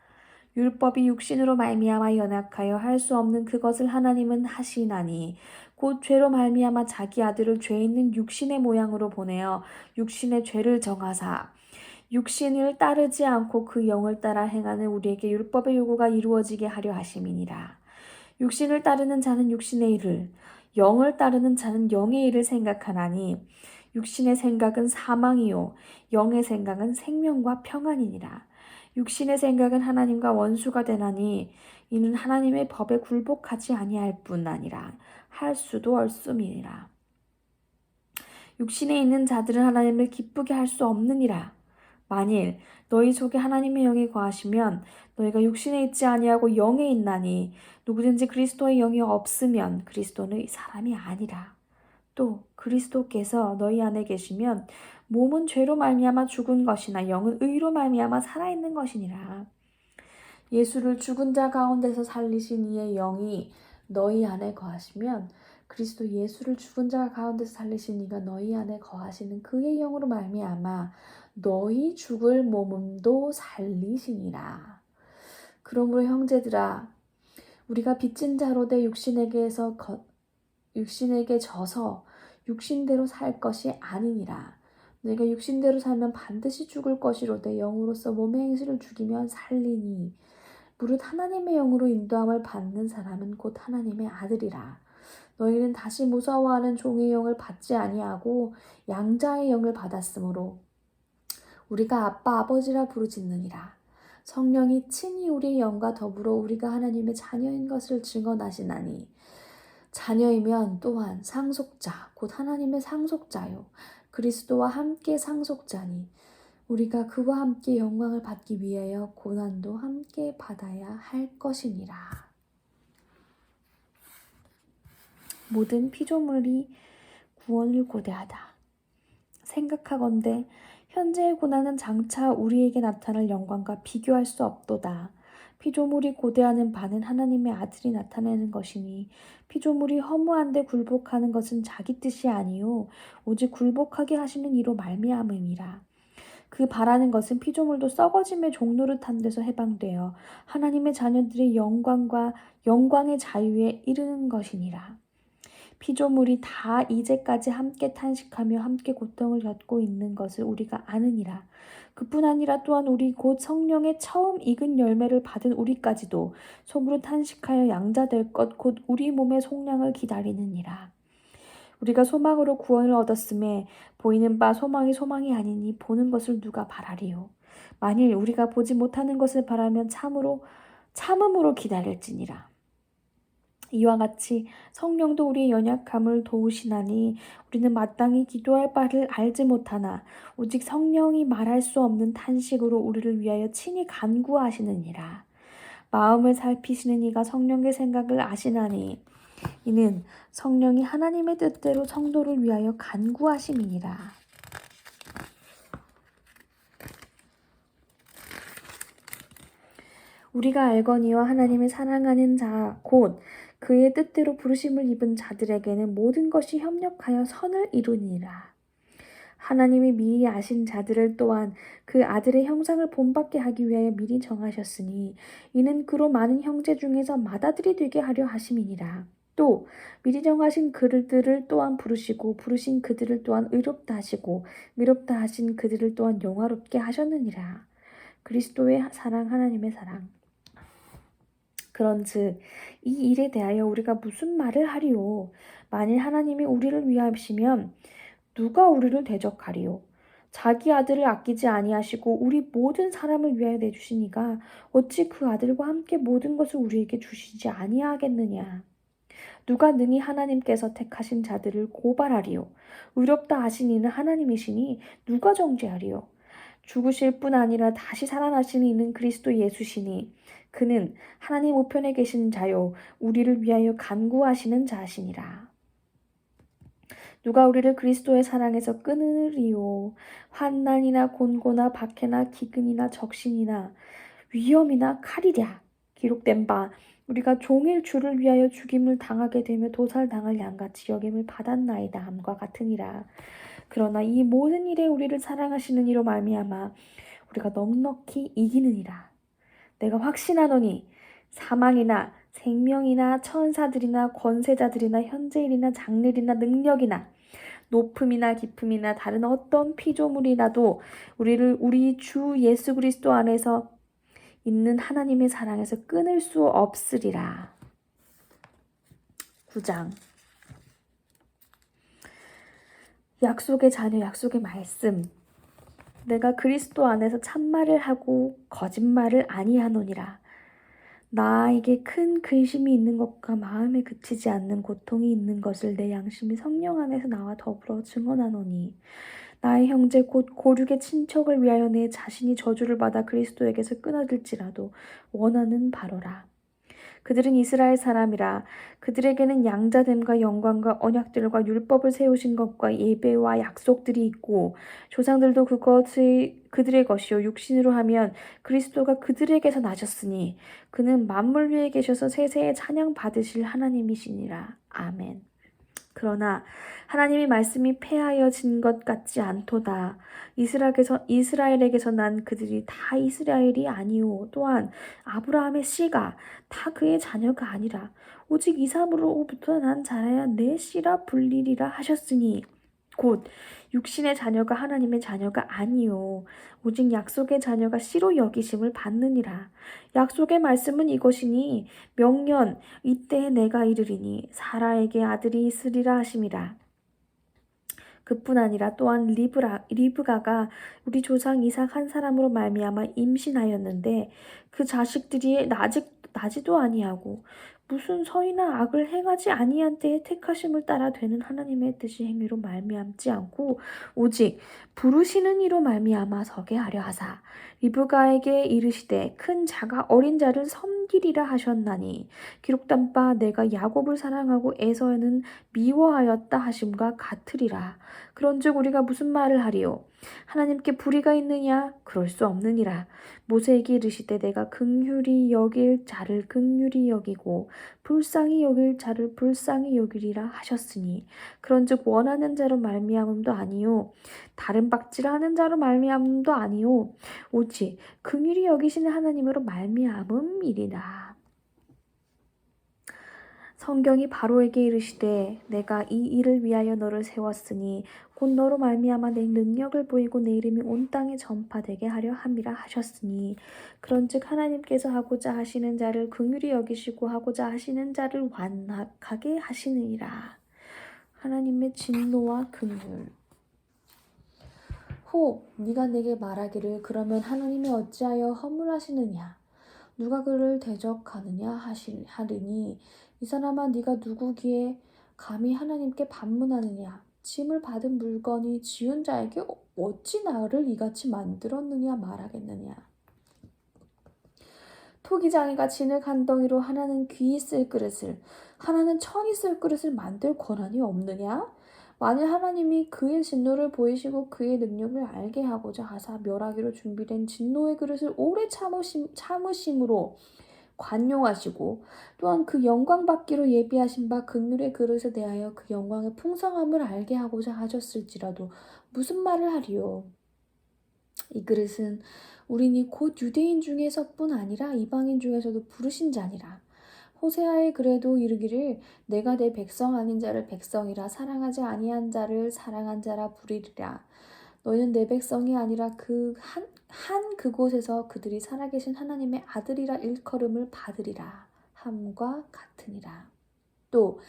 율법이 육신으로 말미암아 연약하여 할 수 없는 그것을 하나님은 하시나니 곧 죄로 말미암아 자기 아들을 죄 있는 육신의 모양으로 보내어 육신의 죄를 정하사 육신을 따르지 않고 그 영을 따라 행하는 우리에게 율법의 요구가 이루어지게 하려 하심이니라. 육신을 따르는 자는 육신의 일을, 영을 따르는 자는 영의 일을 생각하나니 육신의 생각은 사망이요 영의 생각은 생명과 평안이니라. 육신의 생각은 하나님과 원수가 되나니 이는 하나님의 법에 굴복하지 아니할 뿐 아니라 할 수도 없음이니라. 육신에 있는 자들은 하나님을 기쁘게 할 수 없느니라. 만일 너희 속에 하나님의 영이 거하시면 너희가 육신에 있지 아니하고 영에 있나니 누구든지 그리스도의 영이 없으면 그리스도는 사람이 아니라. 또 그리스도께서 너희 안에 계시면 몸은 죄로 말미암아 죽은 것이나 영은 의로 말미암아 살아있는 것이니라. 예수를 죽은 자 가운데서 살리신 이의 영이 너희 안에 거하시면 그리스도 예수를 죽은 자 가운데서 살리신 이가 너희 안에 거하시는 그의 영으로 말미암아 너희 죽을 몸도 살리시니라. 그러므로 형제들아 우리가 빚진 자로 돼 육신에게 져서 육신대로 살 것이 아니니라. 내가 육신대로 살면 반드시 죽을 것이로되 영으로서 몸의 행실을 죽이면 살리니 무릇 하나님의 영으로 인도함을 받는 사람은 곧 하나님의 아들이라. 너희는 다시 무서워하는 종의 영을 받지 아니하고 양자의 영을 받았으므로 우리가 아빠 아버지라 부르짖느니라. 성령이 친히 우리의 영과 더불어 우리가 하나님의 자녀인 것을 증언하시나니 자녀이면 또한 상속자 곧 하나님의 상속자요 그리스도와 함께 상속자니 우리가 그와 함께 영광을 받기 위하여 고난도 함께 받아야 할 것이니라. 모든 피조물이 구원을 고대하다. 생각하건대 현재의 고난은 장차 우리에게 나타날 영광과 비교할 수 없도다. 피조물이 고대하는 바는 하나님의 아들이 나타내는 것이니 피조물이 허무한데 굴복하는 것은 자기 뜻이 아니요 오직 굴복하게 하시는 이로 말미암음이라. 그 바라는 것은 피조물도 썩어짐의 종노릇한 데서 해방되어 하나님의 자녀들의 영광의 자유에 이르는 것이니라. 피조물이 다 이제까지 함께 탄식하며 함께 고통을 겪고 있는 것을 우리가 아느니라. 그뿐 아니라 또한 우리 곧 성령의 처음 익은 열매를 받은 우리까지도 속으로 탄식하여 양자될 것 곧 우리 몸의 속량을 기다리느니라. 우리가 소망으로 구원을 얻었음에 보이는 바 소망이 아니니 보는 것을 누가 바라리요. 만일 우리가 보지 못하는 것을 바라면 참음으로 기다릴지니라. 이와 같이 성령도 우리의 연약함을 도우시나니 우리는 마땅히 기도할 바를 알지 못하나 오직 성령이 말할 수 없는 탄식으로 우리를 위하여 친히 간구하시느니라. 마음을 살피시는 이가 성령의 생각을 아시나니 이는 성령이 하나님의 뜻대로 성도를 위하여 간구하심이니라. 우리가 알거니와 하나님을 사랑하는 자 곧 그의 뜻대로 부르심을 입은 자들에게는 모든 것이 협력하여 선을 이루니라. 하나님이 미리 아신 자들을 또한 그 아들의 형상을 본받게 하기 위하여 미리 정하셨으니 이는 그로 많은 형제 중에서 맏아들이 되게 하려 하심이니라. 또 미리 정하신 그들을 또한 부르시고 부르신 그들을 또한 의롭다 하시고 의롭다 하신 그들을 또한 영화롭게 하셨느니라. 그리스도의 사랑 하나님의 사랑. 그런즉 이 일에 대하여 우리가 무슨 말을 하리요? 만일 하나님이 우리를 위하시면 누가 우리를 대적하리요? 자기 아들을 아끼지 아니하시고 우리 모든 사람을 위하여 내주시니가 어찌 그 아들과 함께 모든 것을 우리에게 주시지 아니하겠느냐? 누가 능히 하나님께서 택하신 자들을 고발하리요? 의롭다 하신 이는 하나님이시니 누가 정죄하리요? 죽으실 뿐 아니라 다시 살아나신 이는 그리스도 예수시니 그는 하나님 우편에 계신 자요 우리를 위하여 간구하시는 자시니라. 누가 우리를 그리스도의 사랑에서 끊으리요? 환난이나 곤고나 박해나 기근이나 적신이나 위험이나 칼이랴. 기록된 바 우리가 종일 주를 위하여 죽임을 당하게 되며 도살당할 양같이 여김을 받았나이다 함과 같으니라. 그러나 이 모든 일에 우리를 사랑하시는 이로 말미암아 우리가 넉넉히 이기느니라. 내가 확신하노니 사망이나 생명이나 천사들이나 권세자들이나 현재일이나 장래일이나 능력이나 높음이나 깊음이나 다른 어떤 피조물이라도 우리를 우리 주 예수 그리스도 안에서 있는 하나님의 사랑에서 끊을 수 없으리라. 9장 약속의 자녀 약속의 말씀. 내가 그리스도 안에서 참말을 하고 거짓말을 아니하노니라. 나에게 큰 근심이 있는 것과 마음에 그치지 않는 고통이 있는 것을 내 양심이 성령 안에서 나와 더불어 증언하노니 나의 형제 곧 고륙의 친척을 위하여 내 자신이 저주를 받아 그리스도에게서 끊어질지라도 원하는 바로라. 그들은 이스라엘 사람이라. 그들에게는 양자됨과 영광과 언약들과 율법을 세우신 것과 예배와 약속들이 있고 조상들도 그것이 그들의 것이요 육신으로 하면 그리스도가 그들에게서 나셨으니 그는 만물 위에 계셔서 세세에 찬양 받으실 하나님이시니라. 아멘. 그러나 하나님의 말씀이 패하여진 것 같지 않도다. 이스라엘에게서 난 그들이 다 이스라엘이 아니오. 또한 아브라함의 씨가 다 그의 자녀가 아니라 오직 이삭으로부터 난 자라야 내 씨라 불리리라 하셨으니 곧 육신의 자녀가 하나님의 자녀가 아니요 오직 약속의 자녀가 씨로 여기심을 받느니라. 약속의 말씀은 이것이니 명년 이때에 내가 이르리니 사라에게 아들이 있으리라 하심이라. 그뿐 아니라 또한 리브가가 우리 조상 이삭 한 사람으로 말미암아 임신하였는데 그 자식들이 나지도 아니하고 무슨 선이나 악을 행하지 아니한 때에 택하심을 따라 되는 하나님의 뜻이 행위로 말미암지 않고 오직 부르시는 이로 말미암아 서게 하려 하사 리브가에게 이르시되 큰 자가 어린 자를 섬기리라 하셨나니 기록된 바 내가 야곱을 사랑하고 에서는 미워하였다 하심과 같으리라. 그런즉 우리가 무슨 말을 하리요? 하나님께 불의가 있느냐? 그럴 수 없느니라. 모세에게 이르시되 내가 긍휼히 여길 자를 긍휼히 여기고 불쌍히 여길 자를 불쌍히 여기리라 하셨으니 그런즉 원하는 자로 말미암음도 아니요 다른 박질하는 자로 말미암음도 아니요 오직 긍휼히 여기시는 하나님으로 말미암음이리라. 성경이 바로에게 이르시되 내가 이 일을 위하여 너를 세웠으니 곧 너로 말미암아 내 능력을 보이고 내 이름이 온 땅에 전파되게 하려 함이라 하셨으니 그런즉 하나님께서 하고자 하시는 자를 긍휼히 여기시고 하고자 하시는 자를 완악하게 하시느니라. 하나님의 진노와 긍휼. 네가 내게 말하기를 그러면 하나님이 어찌하여 허물하시느냐 누가 그를 대적하느냐 하리니 이 사람아 네가 누구기에 감히 하나님께 반문하느냐 짐을 받은 물건이 지은 자에게 어찌 나를 이같이 만들었느냐 말하겠느냐. 토기장이가 진흙 한 덩이로 하나는 귀히 쓸 그릇을 하나는 천이 쓸 그릇을 만들 권한이 없느냐? 만일 하나님이 그의 진노를 보이시고 그의 능력을 알게 하고자 하사 멸하기로 준비된 진노의 그릇을 오래 참으심으로 관용하시고 또한 그 영광 받기로 예비하신 바 긍휼의 그릇에 대하여 그 영광의 풍성함을 알게 하고자 하셨을지라도 무슨 말을 하리요? 이 그릇은 우리니 곧 유대인 중에서뿐 아니라 이방인 중에서도 부르신 자니라. 호세아의 글에도 이르기를 내가 내 백성 아닌 자를 백성이라 사랑하지 아니한 자를 사랑한 자라 부르리라. 너희는 내 백성이 아니라 한 그곳에서 그들이 살아계신 하나님의 아들이라 일컬음을 받으리라 함과 같으니라. 또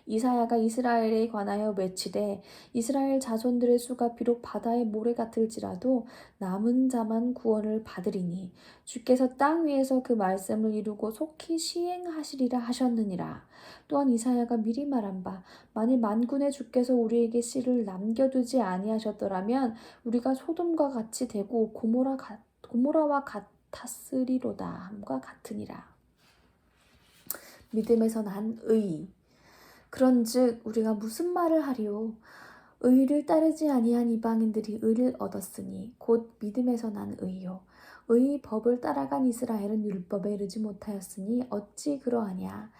이사야가 이스라엘에 관하여 외치되 이스라엘 자손들의 수가 비록 바다의 모래 같을지라도 남은 자만 구원을 받으리니 주께서 땅 위에서 그 말씀을 이루고 속히 시행하시리라 하셨느니라. 또한 이사야가 미리 말한 바 만일 만군의 주께서 우리에게 씨를 남겨두지 아니하셨더라면 우리가 소돔과 같이 되고 고모라와 같았으리로다 함과 같으니라. 믿음에서 난 의. 그런즉 우리가 무슨 말을 하리요? 의를 따르지 아니한 이방인들이 의를 얻었으니 곧 믿음에서 난 의요. 의의 법을 따라간 이스라엘은 율법에 이르지 못하였으니 어찌 그러하냐?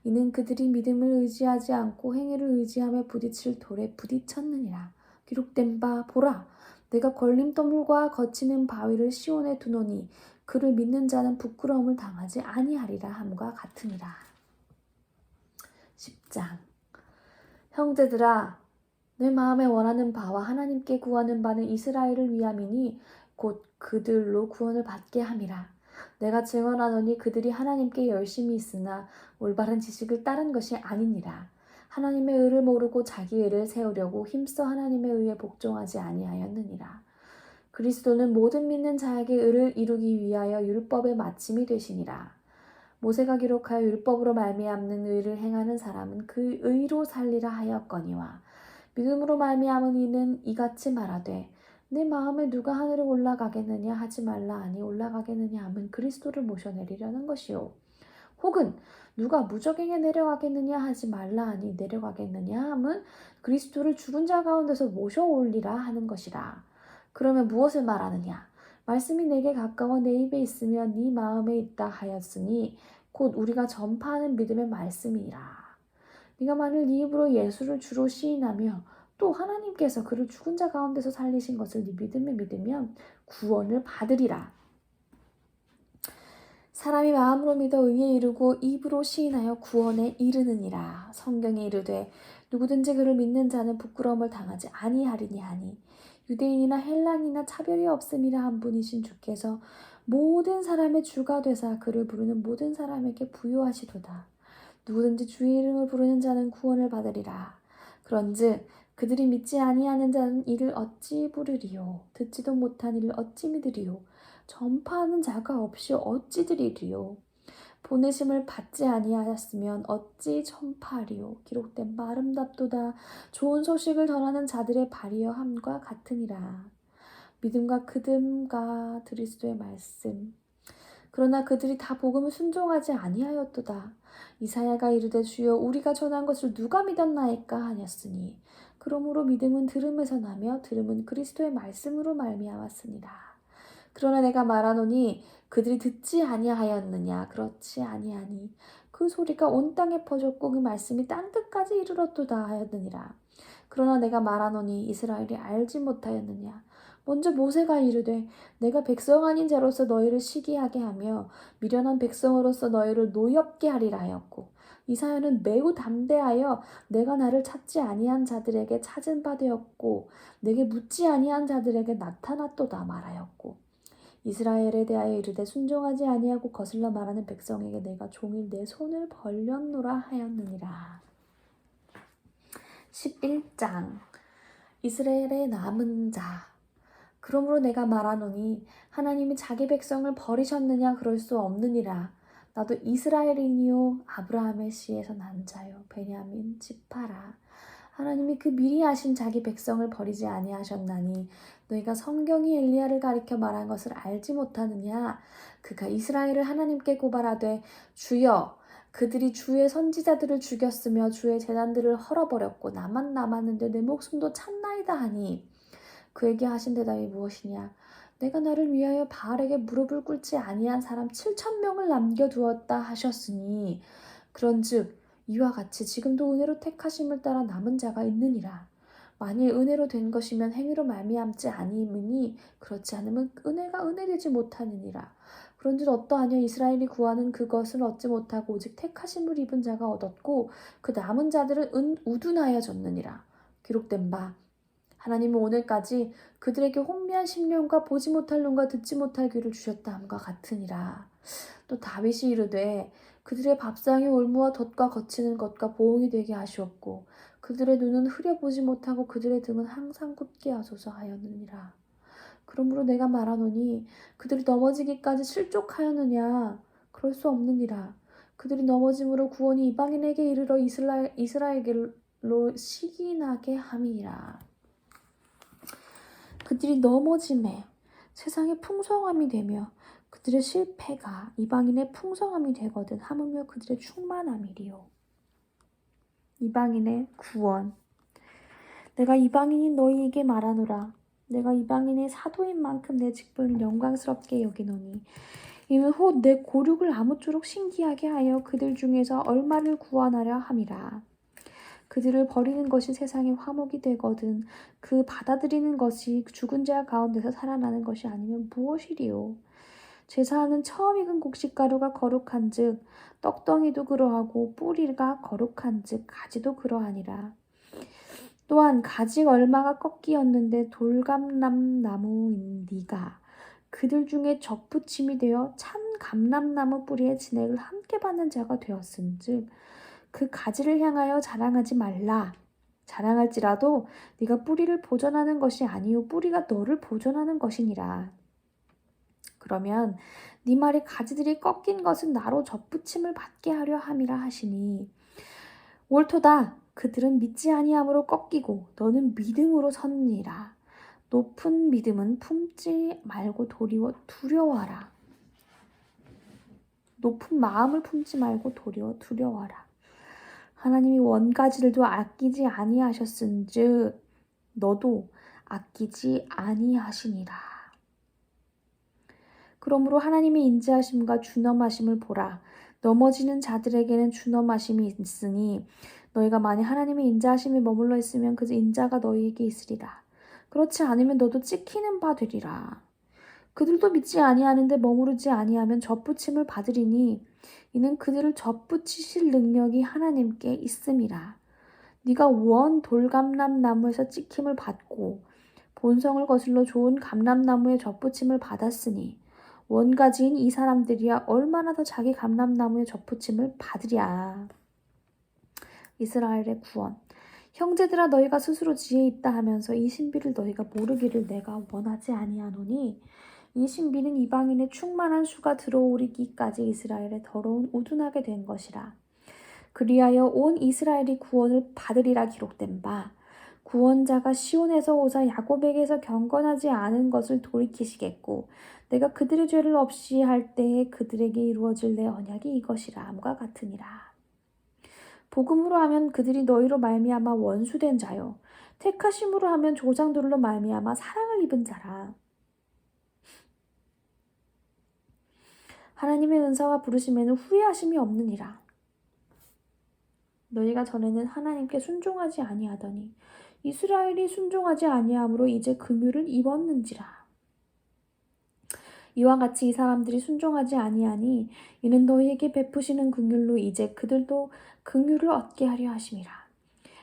이는 그들이 믿음을 의지하지 않고 행위를 의지함에 부딪힐 돌에 부딪혔느니라. 기록된 바 보라, 내가 걸림돌과 거치는 바위를 시온에 두노니 그를 믿는 자는 부끄러움을 당하지 아니하리라 함과 같으니라. 10장. 형제들아 내 마음에 원하는 바와 하나님께 구하는 바는 이스라엘을 위함이니 곧 그들로 구원을 받게 함이라. 내가 증언하노니 그들이 하나님께 열심히 있으나 올바른 지식을 따른 것이 아니니라. 하나님의 의를 모르고 자기 의를 세우려고 힘써 하나님의 의에 복종하지 아니하였느니라. 그리스도는 모든 믿는 자에게 의를 이루기 위하여 율법의 마침이 되시니라. 모세가 기록하여 율법으로 말미암는 의를 행하는 사람은 그 의로 살리라 하였거니와 믿음으로 말미암은 이는 이같이 말하되 내 마음에 누가 하늘에 올라가겠느냐 하지 말라 하니 올라가겠느냐 함은 그리스도를 모셔내리려는 것이요 혹은 누가 무적행에 내려가겠느냐 하지 말라 하니 내려가겠느냐 함은 그리스도를 죽은 자 가운데서 모셔올리라 하는 것이라. 그러면 무엇을 말하느냐? 말씀이 내게 가까워 내 입에 있으며 네 마음에 있다 하였으니 곧 우리가 전파하는 믿음의 말씀이라. 네가 만일 네 입으로 예수를 주로 시인하며 또 하나님께서 그를 죽은 자 가운데서 살리신 것을 네 믿음에 믿으면 구원을 받으리라. 사람이 마음으로 믿어 의에 이르고 입으로 시인하여 구원에 이르느니라. 성경에 이르되 누구든지 그를 믿는 자는 부끄러움을 당하지 아니하리니 하니 유대인이나 헬라인이나 차별이 없음이라 한 분이신 주께서 모든 사람의 주가 되사 그를 부르는 모든 사람에게 부요하시도다. 누구든지 주의 이름을 부르는 자는 구원을 받으리라. 그런즉 그들이 믿지 아니하는 자는 이를 어찌 부르리요? 듣지도 못한 이를 어찌 믿으리요? 전파하는 자가 없이 어찌 들으리요? 보내심을 받지 아니하였으면 어찌 전파하리요. 기록된 바 아름답도다. 좋은 소식을 전하는 자들의 발이여 함과 같으니라. 믿음과 믿음과 그리스도의 말씀. 그러나 그들이 다 복음을 순종하지 아니하였도다. 이사야가 이르되 주여 우리가 전한 것을 누가 믿었나이까 하였으니 그러므로 믿음은 들음에서 나며 들음은 그리스도의 말씀으로 말미암았으니라. 그러나 내가 말하노니 그들이 듣지 아니하였느냐. 그렇지 아니하니 그 소리가 온 땅에 퍼졌고 그 말씀이 땅 끝까지 이르렀도다 하였느니라. 그러나 내가 말하노니 이스라엘이 알지 못하였느냐. 먼저 모세가 이르되 내가 백성 아닌 자로서 너희를 시기하게 하며 미련한 백성으로서 너희를 노엽게 하리라 하였고, 이사야는 매우 담대하여 내가 나를 찾지 아니한 자들에게 찾은 바 되었고 내게 묻지 아니한 자들에게 나타났도다 말하였고, 이스라엘에 대하여 이르되 순종하지 아니하고 거슬러 말하는 백성에게 내가 종일 내 손을 벌렸노라 하였느니라. 11장 이스라엘의 남은 자. 그러므로 내가 말하노니 하나님이 자기 백성을 버리셨느냐. 그럴 수 없느니라. 나도 이스라엘인이요 아브라함의 씨에서 난 자요 베냐민 지파라. 하나님이 그 미리 아신 자기 백성을 버리지 아니하셨나니 너희가 성경이 엘리야를 가리켜 말한 것을 알지 못하느냐. 그가 이스라엘을 하나님께 고발하되 주여 그들이 주의 선지자들을 죽였으며 주의 제단들을 헐어버렸고 나만 남았는데 내 목숨도 참나이다 하니 그에게 하신 대답이 무엇이냐. 내가 나를 위하여 바알에게 무릎을 꿇지 아니한 사람 7,000명을 남겨두었다 하셨으니 그런즉 이와 같이 지금도 은혜로 택하심을 따라 남은 자가 있느니라. 만일 은혜로 된 것이면 행위로 말미암지 아니하니 그렇지 않으면 은혜가 은혜되지 못하느니라. 그런즉 어떠하냐. 이스라엘이 구하는 그것을 얻지 못하고 오직 택하심을 입은 자가 얻었고 그 남은 자들은 우둔하여졌느니라. 기록된 바 하나님은 오늘까지 그들에게 혼미한 심령과 보지 못할 눈과 듣지 못할 귀를 주셨다 함과 같으니라. 또 다윗이 이르되 그들의 밥상이 올무와 덫과 거치는 것과 보응이 되게 하시었고 그들의 눈은 흐려보지 못하고 그들의 등은 항상 굳게 하소서 하였느니라. 그러므로 내가 말하노니 그들이 넘어지기까지 실족하였느냐. 그럴 수 없느니라. 그들이 넘어짐으로 구원이 이방인에게 이르러 이스라엘로 시기나게 함이라. 그들이 넘어짐에 세상의 풍성함이 되며 그들의 실패가 이방인의 풍성함이 되거든 하물며 그들의 충만함이리요. 이방인의 구원. 내가 이방인인 너희에게 말하노라. 내가 이방인의 사도인 만큼 내 직분을 영광스럽게 여기노니 이는 곧 내 고륙을 아무쪼록 신기하게 하여 그들 중에서 얼마를 구원하려 함이라. 그들을 버리는 것이 세상의 화목이 되거든 그 받아들이는 것이 죽은 자 가운데서 살아나는 것이 아니면 무엇이리요. 제사하는 처음 익은 곡식가루가 거룩한즉 떡덩이도 그러하고 뿌리가 거룩한즉 가지도 그러하니라. 또한 가지 얼마가 꺾이었는데 돌감람나무인 네가 그들 중에 적붙임이 되어 참 감람나무 뿌리의 진액을 함께 받는 자가 되었은즉 그 가지를 향하여 자랑하지 말라. 자랑할지라도 네가 뿌리를 보존하는 것이 아니요 뿌리가 너를 보존하는 것이니라. 그러면 네 말이 가지들이 꺾인 것은 나로 접붙임을 받게 하려 함이라 하시니 옳도다. 그들은 믿지 아니함으로 꺾이고 너는 믿음으로 섰니라. 높은 믿음은 품지 말고 도리어 두려워하라. 높은 마음을 품지 말고 도리어 두려워하라. 하나님이 원가지들도 아끼지 아니하셨은즉 너도 아끼지 아니하시니라. 그러므로 하나님의 인자하심과 준엄하심을 보라. 넘어지는 자들에게는 준엄하심이 있으니 너희가 만일 하나님의 인자하심에 머물러 있으면 그 인자가 너희에게 있으리라. 그렇지 않으면 너도 찍히는 바 되리라. 그들도 믿지 아니하는데 머무르지 아니하면 접붙임을 받으리니 이는 그들을 접붙이실 능력이 하나님께 있음이라. 네가 원 돌감람나무에서 찍힘을 받고 본성을 거슬러 좋은 감람나무에 접붙임을 받았으니 원가지인 이 사람들이야 얼마나 더 자기 감람나무에 접붙임을 받으랴. 이스라엘의 구원. 형제들아 너희가 스스로 지혜 있다 하면서 이 신비를 너희가 모르기를 내가 원하지 아니하노니 이 신비는 이방인의 충만한 수가 들어오기까지 이스라엘에 더러운 우둔하게 된 것이라. 그리하여 온 이스라엘이 구원을 받으리라 기록된 바 구원자가 시온에서 오사 야곱에게서 경건하지 않은 것을 돌이키시겠고 내가 그들의 죄를 없이 할 때에 그들에게 이루어질 내 언약이 이것이라 함과 같으니라. 복음으로 하면 그들이 너희로 말미암아 원수된 자요 택하심으로 하면 조상들로 말미암아 사랑을 입은 자라. 하나님의 은사와 부르심에는 후회하심이 없느니라. 너희가 전에는 하나님께 순종하지 아니하더니 이스라엘이 순종하지 아니함으로 이제 긍휼을 입었는지라. 이와 같이 이 사람들이 순종하지 아니하니 이는 너희에게 베푸시는 긍휼로 이제 그들도 긍휼을 얻게 하려 하심이라.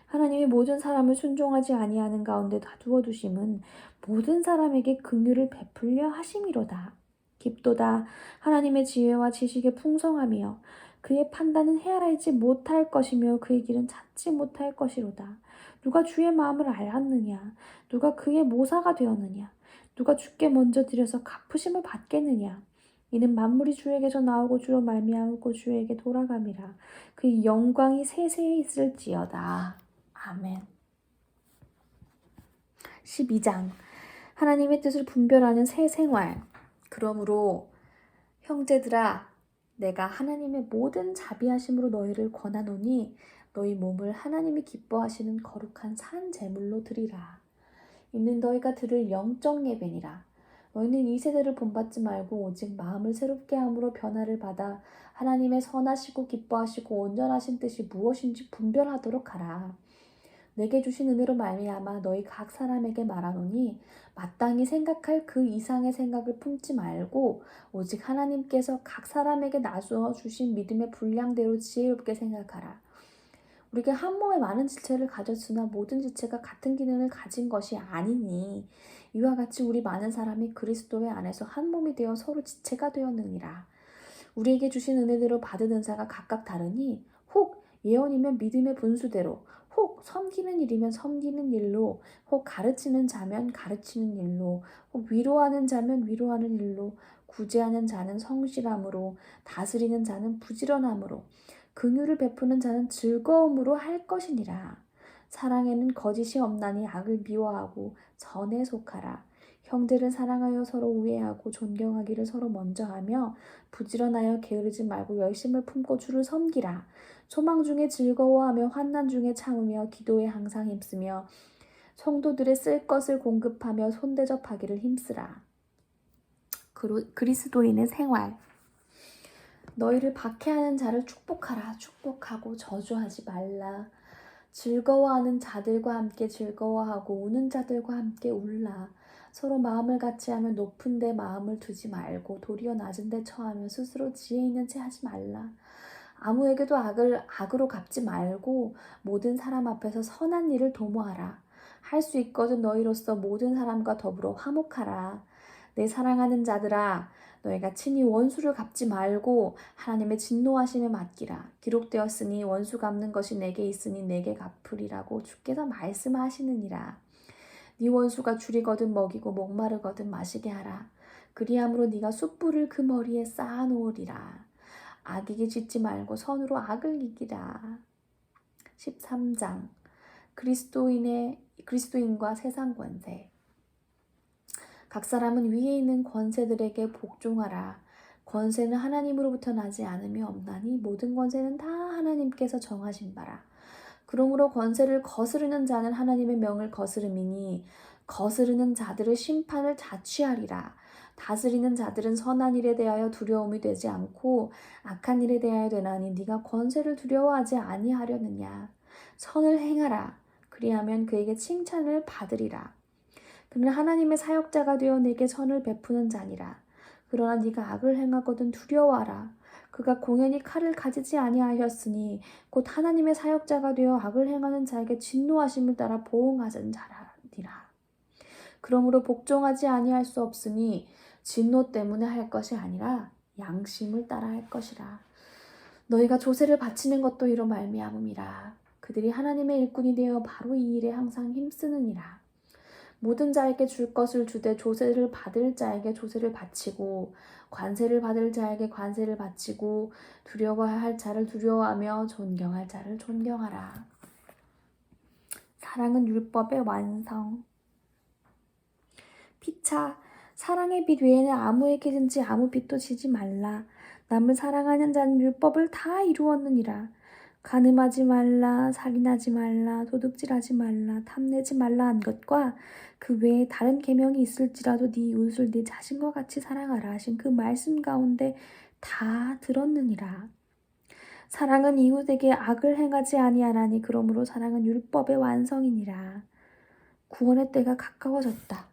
하나님이 모든 사람을 순종하지 아니하는 가운데 놔두어 두심은 모든 사람에게 긍휼을 베풀려 하심이로다. 깊도다 하나님의 지혜와 지식의 풍성하며 그의 판단은 헤아리지 못할 것이며 그의 길은 찾지 못할 것이로다. 누가 주의 마음을 알았느냐? 누가 그의 모사가 되었느냐? 누가 주께 먼저 드려서 갚으심을 받겠느냐? 이는 만물이 주에게서 나오고 주로 말미암고 주에게 돌아감이라. 그 영광이 세세에 있을지어다. 아멘. 12장 하나님의 뜻을 분별하는 새 생활. 그러므로 형제들아 내가 하나님의 모든 자비하심으로 너희를 권하노니 너희 몸을 하나님이 기뻐하시는 거룩한 산 제물로 드리라. 이는 너희가 드릴 영적 예배니라. 너희는 이 세대를 본받지 말고 오직 마음을 새롭게 함으로 변화를 받아 하나님의 선하시고 기뻐하시고 온전하신 뜻이 무엇인지 분별하도록 하라. 내게 주신 은혜로 말미암아 너희 각 사람에게 말하노니 마땅히 생각할 그 이상의 생각을 품지 말고 오직 하나님께서 각 사람에게 나누어 주신 믿음의 분량대로 지혜롭게 생각하라. 우리가 한 몸에 많은 지체를 가졌으나 모든 지체가 같은 기능을 가진 것이 아니니 이와 같이 우리 많은 사람이 그리스도의 안에서 한 몸이 되어 서로 지체가 되었느니라. 우리에게 주신 은혜대로 받은 은사가 각각 다르니 혹 예언이면 믿음의 분수대로 혹 섬기는 일이면 섬기는 일로 혹 가르치는 자면 가르치는 일로 혹 위로하는 자면 위로하는 일로 구제하는 자는 성실함으로 다스리는 자는 부지런함으로 긍휼을 베푸는 자는 즐거움으로 할 것이니라. 사랑에는 거짓이 없나니 악을 미워하고 선에 속하라. 형제를 사랑하여 서로 우애하고 존경하기를 서로 먼저 하며 부지런하여 게으르지 말고 열심을 품고 주를 섬기라. 소망 중에 즐거워하며 환난 중에 참으며 기도에 항상 힘쓰며 성도들의 쓸 것을 공급하며 손대접하기를 힘쓰라. 그리스도인의 생활. 너희를 박해하는 자를 축복하라. 축복하고 저주하지 말라. 즐거워하는 자들과 함께 즐거워하고 우는 자들과 함께 울라. 서로 마음을 같이하며 높은 데 마음을 두지 말고 도리어 낮은 데 처하며 스스로 지혜 있는 채 하지 말라. 아무에게도 악으로 갚지 말고 모든 사람 앞에서 선한 일을 도모하라. 할 수 있거든 너희로서 모든 사람과 더불어 화목하라. 내 사랑하는 자들아 너희가 친히 원수를 갚지 말고 하나님의 진노하심에 맡기라. 기록되었으니 원수 갚는 것이 내게 있으니 내게 갚으리라고 주께서 말씀하시느니라. 네 원수가 줄이거든 먹이고 목마르거든 마시게 하라. 그리함으로 네가 숯불을 그 머리에 쌓아놓으리라. 악에게 짓지 말고 선으로 악을 이기라. 13장 그리스도인과 세상 권세. 각 사람은 위에 있는 권세들에게 복종하라. 권세는 하나님으로부터 나지 않으며 없나니 모든 권세는 다 하나님께서 정하신 바라. 그러므로 권세를 거스르는 자는 하나님의 명을 거스름이니 거스르는 자들의 심판을 자취하리라. 다스리는 자들은 선한 일에 대하여 두려움이 되지 않고 악한 일에 대하여 되나니 네가 권세를 두려워하지 아니하려느냐. 선을 행하라. 그리하면 그에게 칭찬을 받으리라. 그는 하나님의 사역자가 되어 내게 선을 베푸는 자니라. 그러나 네가 악을 행하거든 두려워하라. 그가 공연히 칼을 가지지 아니하였으니 곧 하나님의 사역자가 되어 악을 행하는 자에게 진노하심을 따라 보응하는 자라니라. 그러므로 복종하지 아니할 수 없으니 진노 때문에 할 것이 아니라 양심을 따라 할 것이라. 너희가 조세를 바치는 것도 이로 말미암음이라. 그들이 하나님의 일꾼이 되어 바로 이 일에 항상 힘쓰느니라. 모든 자에게 줄 것을 주되 조세를 받을 자에게 조세를 바치고 관세를 받을 자에게 관세를 바치고 두려워할 자를 두려워하며 존경할 자를 존경하라. 사랑은 율법의 완성. 피차 사랑의 빛 외에는 아무에게든지 아무 빛도 지지 말라. 남을 사랑하는 자는 율법을 다 이루었느니라. 간음하지 말라, 살인하지 말라, 도둑질하지 말라, 탐내지 말라 한 것과 그 외에 다른 계명이 있을지라도 네 이웃을 네 자신과 같이 사랑하라 하신 그 말씀 가운데 다 들었느니라. 사랑은 이웃에게 악을 행하지 아니하나니 그러므로 사랑은 율법의 완성이니라. 구원의 때가 가까워졌다.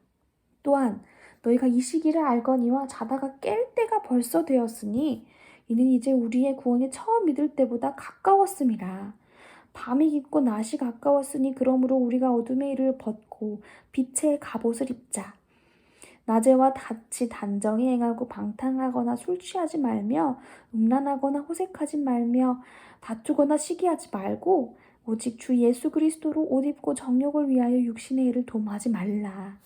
또한 너희가 이 시기를 알거니와 자다가 깰 때가 벌써 되었으니 이는 이제 우리의 구원이 처음 믿을 때보다 가까웠음이라. 밤이 깊고 낮이 가까웠으니 그러므로 우리가 어둠의 일을 벗고 빛의 갑옷을 입자. 낮에와 같이 단정히 행하고 방탕하거나 술 취하지 말며 음란하거나 호색하지 말며 다투거나 시기하지 말고 오직 주 예수 그리스도로 옷 입고 정욕을 위하여 육신의 일을 도모하지 말라.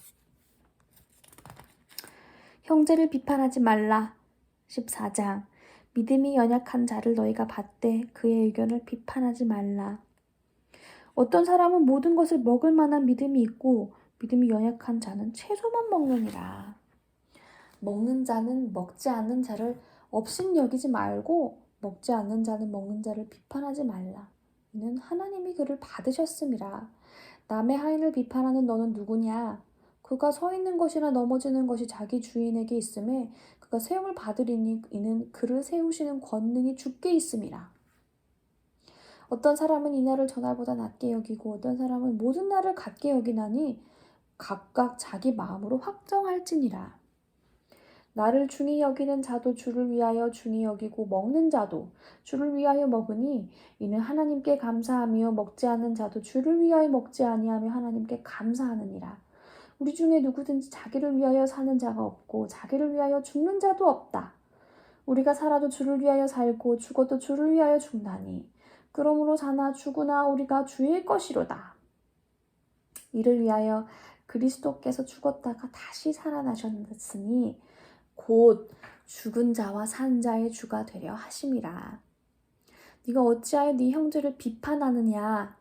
형제를 비판하지 말라. 14장. 믿음이 연약한 자를 너희가 받되 그의 의견을 비판하지 말라. 어떤 사람은 모든 것을 먹을 만한 믿음이 있고 믿음이 연약한 자는 채소만 먹느니라. 먹는 자는 먹지 않는 자를 업신여기지 말고 먹지 않는 자는 먹는 자를 비판하지 말라. 이는 하나님이 그를 받으셨음이라. 남의 하인을 비판하는 너는 누구냐? 그가 서 있는 것이나 넘어지는 것이 자기 주인에게 있음에 그가 세움을 받으리니 이는 그를 세우시는 권능이 주께 있음이라. 어떤 사람은 이 날을 저 날보다 낮게 여기고 어떤 사람은 모든 날을 같게 여기나니 각각 자기 마음으로 확정할지니라. 나를 중히 여기는 자도 주를 위하여 중히 여기고 먹는 자도 주를 위하여 먹으니 이는 하나님께 감사하며 먹지 않는 자도 주를 위하여 먹지 아니하며 하나님께 감사하느니라. 우리 중에 누구든지 자기를 위하여 사는 자가 없고 자기를 위하여 죽는 자도 없다. 우리가 살아도 주를 위하여 살고 죽어도 주를 위하여 죽나니 그러므로 사나 죽으나 우리가 주의 것이로다. 이를 위하여 그리스도께서 죽었다가 다시 살아나셨으니 곧 죽은 자와 산 자의 주가 되려 하심이라. 네가 어찌하여 네 형제를 비판하느냐?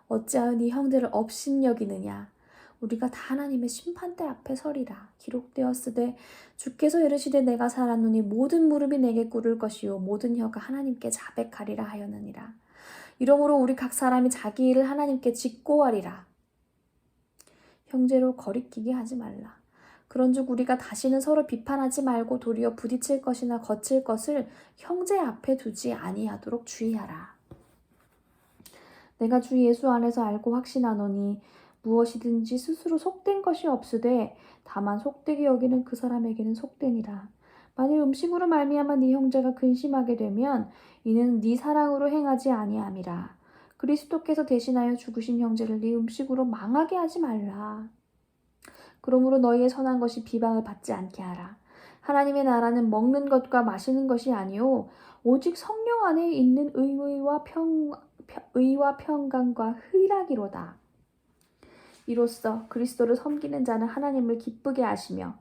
어찌하여 네 형제를 업신여기느냐? 우리가 다 하나님의 심판대 앞에 서리라. 기록되었으되 주께서 이르시되 내가 살았노니 모든 무릎이 내게 꿇을 것이요 모든 혀가 하나님께 자백하리라 하였느니라. 이러므로 우리 각 사람이 자기 일을 하나님께 직고하리라. 형제로 거리끼게 하지 말라. 그런즉 우리가 다시는 서로 비판하지 말고 도리어 부딪힐 것이나 거칠 것을 형제 앞에 두지 아니하도록 주의하라. 내가 주 예수 안에서 알고 확신하노니 무엇이든지 스스로 속된 것이 없으되 다만 속되게 여기는 그 사람에게는 속되니라. 만일 음식으로 말미암아 네 형제가 근심하게 되면 이는 네 사랑으로 행하지 아니함이라. 그리스도께서 대신하여 죽으신 형제를 네 음식으로 망하게 하지 말라. 그러므로 너희의 선한 것이 비방을 받지 않게 하라. 하나님의 나라는 먹는 것과 마시는 것이 아니요 오직 성령 안에 있는 의와 평강과 희락이로다. 이로써 그리스도를 섬기는 자는 하나님을 기쁘게 하며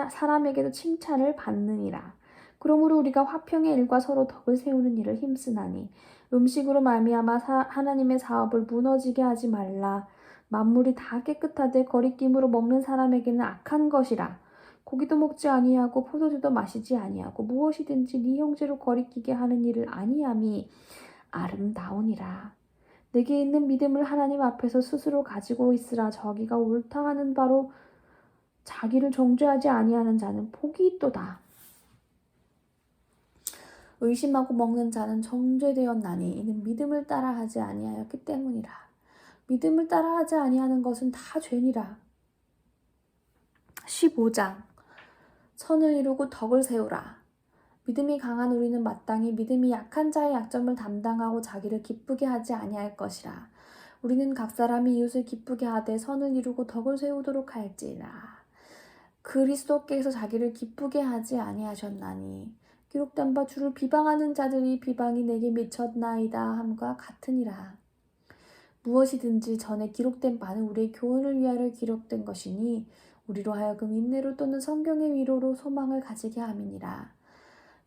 사람에게도 칭찬을 받느니라. 그러므로 우리가 화평의 일과 서로 덕을 세우는 일을 힘쓰나니 음식으로 말미암아 하나님의 사업을 무너지게 하지 말라. 만물이 다 깨끗하되 거리낌으로 먹는 사람에게는 악한 것이라. 고기도 먹지 아니하고 포도주도 마시지 아니하고 무엇이든지 네 형제로 거리끼게 하는 일을 아니함이 아름다우니라. 내게 있는 믿음을 하나님 앞에서 스스로 가지고 있으라. 저기가 옳다 하는 바로 자기를 정죄하지 아니하는 자는 복이 있도다. 의심하고 먹는 자는 정죄되었나니 이는 믿음을 따라하지 아니하였기 때문이라. 믿음을 따라하지 아니하는 것은 다 죄니라. 15장. 선을 이루고 덕을 세우라. 믿음이 강한 우리는 마땅히 믿음이 약한 자의 약점을 담당하고 자기를 기쁘게 하지 아니할 것이라. 우리는 각 사람이 이웃을 기쁘게 하되 선을 이루고 덕을 세우도록 할지라. 그리스도께서 자기를 기쁘게 하지 아니하셨나니 기록된 바 주를 비방하는 자들이 비방이 내게 미쳤나이다 함과 같으니라. 무엇이든지 전에 기록된 바는 우리의 교훈을 위하여 기록된 것이니 우리로 하여금 인내로 또는 성경의 위로로 소망을 가지게 함이니라.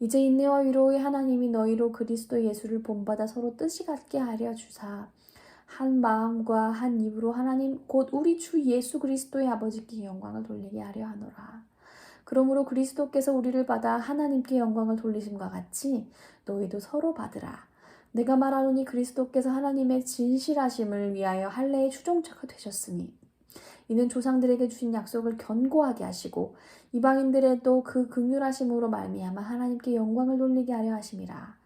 이제 인내와 위로의 하나님이 너희로 그리스도 예수를 본받아 서로 뜻이 같게 하려 주사 한 마음과 한 입으로 하나님 곧 우리 주 예수 그리스도의 아버지께 영광을 돌리게 하려 하노라. 그러므로 그리스도께서 우리를 받아 하나님께 영광을 돌리심과 같이 너희도 서로 받으라. 내가 말하노니 그리스도께서 하나님의 진실하심을 위하여 할례의 추종자가 되셨으니 이는 조상들에게 주신 약속을 견고하게 하시고 이방인들에도 그 긍휼하심으로 말미암아 하나님께 영광을 돌리게 하려 하심이라.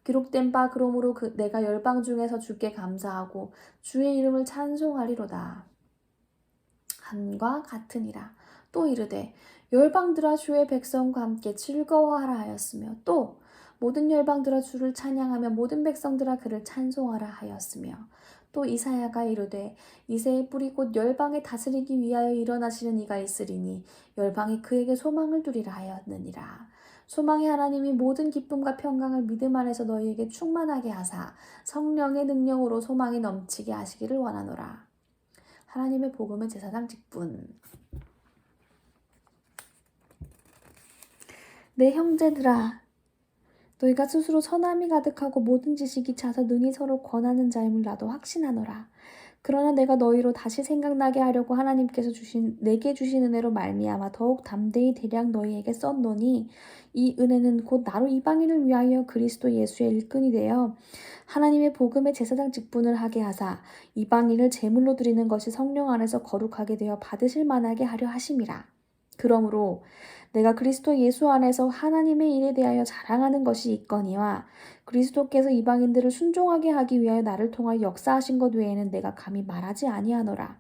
기록된 바 그러므로 내가 열방 중에서 주께 감사하고 주의 이름을 찬송하리로다. 한과 같으니라. 또 이르되 열방들아 주의 백성과 함께 즐거워하라 하였으며 또 모든 열방들아 주를 찬양하며 모든 백성들아 그를 찬송하라 하였으며 또 이사야가 이르되 이새의 뿌리 곧 열방에 다스리기 위하여 일어나시는 이가 있으리니 열방이 그에게 소망을 두리라 하였느니라. 소망의 하나님이 모든 기쁨과 평강을 믿음 안에서 너희에게 충만하게 하사 성령의 능력으로 소망이 넘치게 하시기를 원하노라. 하나님의 복음은 제사장 직분. 내 형제들아, 너희가 스스로 선함이 가득하고 모든 지식이 차서 능히 서로 권하는 자임을 나도 확신하노라. 그러나 내가 너희로 다시 생각나게 하려고 하나님께서 내게 주신 은혜로 말미암아 더욱 담대히 대량 너희에게 썼노니 이 은혜는 곧 나로 이방인을 위하여 그리스도 예수의 일꾼이 되어 하나님의 복음의 제사장 직분을 하게 하사 이방인을 제물로 드리는 것이 성령 안에서 거룩하게 되어 받으실 만하게 하려 하심이라. 그러므로 내가 그리스도 예수 안에서 하나님의 일에 대하여 자랑하는 것이 있거니와 그리스도께서 이방인들을 순종하게 하기 위하여 나를 통하여 역사하신 것 외에는 내가 감히 말하지 아니하노라.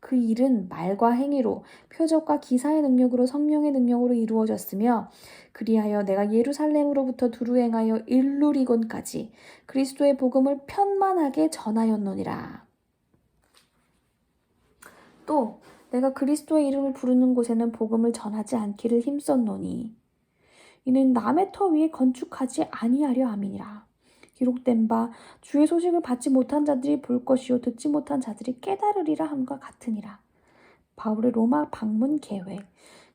그 일은 말과 행위로 표적과 기사의 능력으로 성령의 능력으로 이루어졌으며 그리하여 내가 예루살렘으로부터 두루 행하여 일루리곤까지 그리스도의 복음을 편만하게 전하였노니라. 또 내가 그리스도의 이름을 부르는 곳에는 복음을 전하지 않기를 힘썼노니 이는 남의 터 위에 건축하지 아니하려 함이니라. 기록된 바 주의 소식을 받지 못한 자들이 볼 것이요 듣지 못한 자들이 깨달으리라 함과 같으니라. 바울의 로마 방문 계획.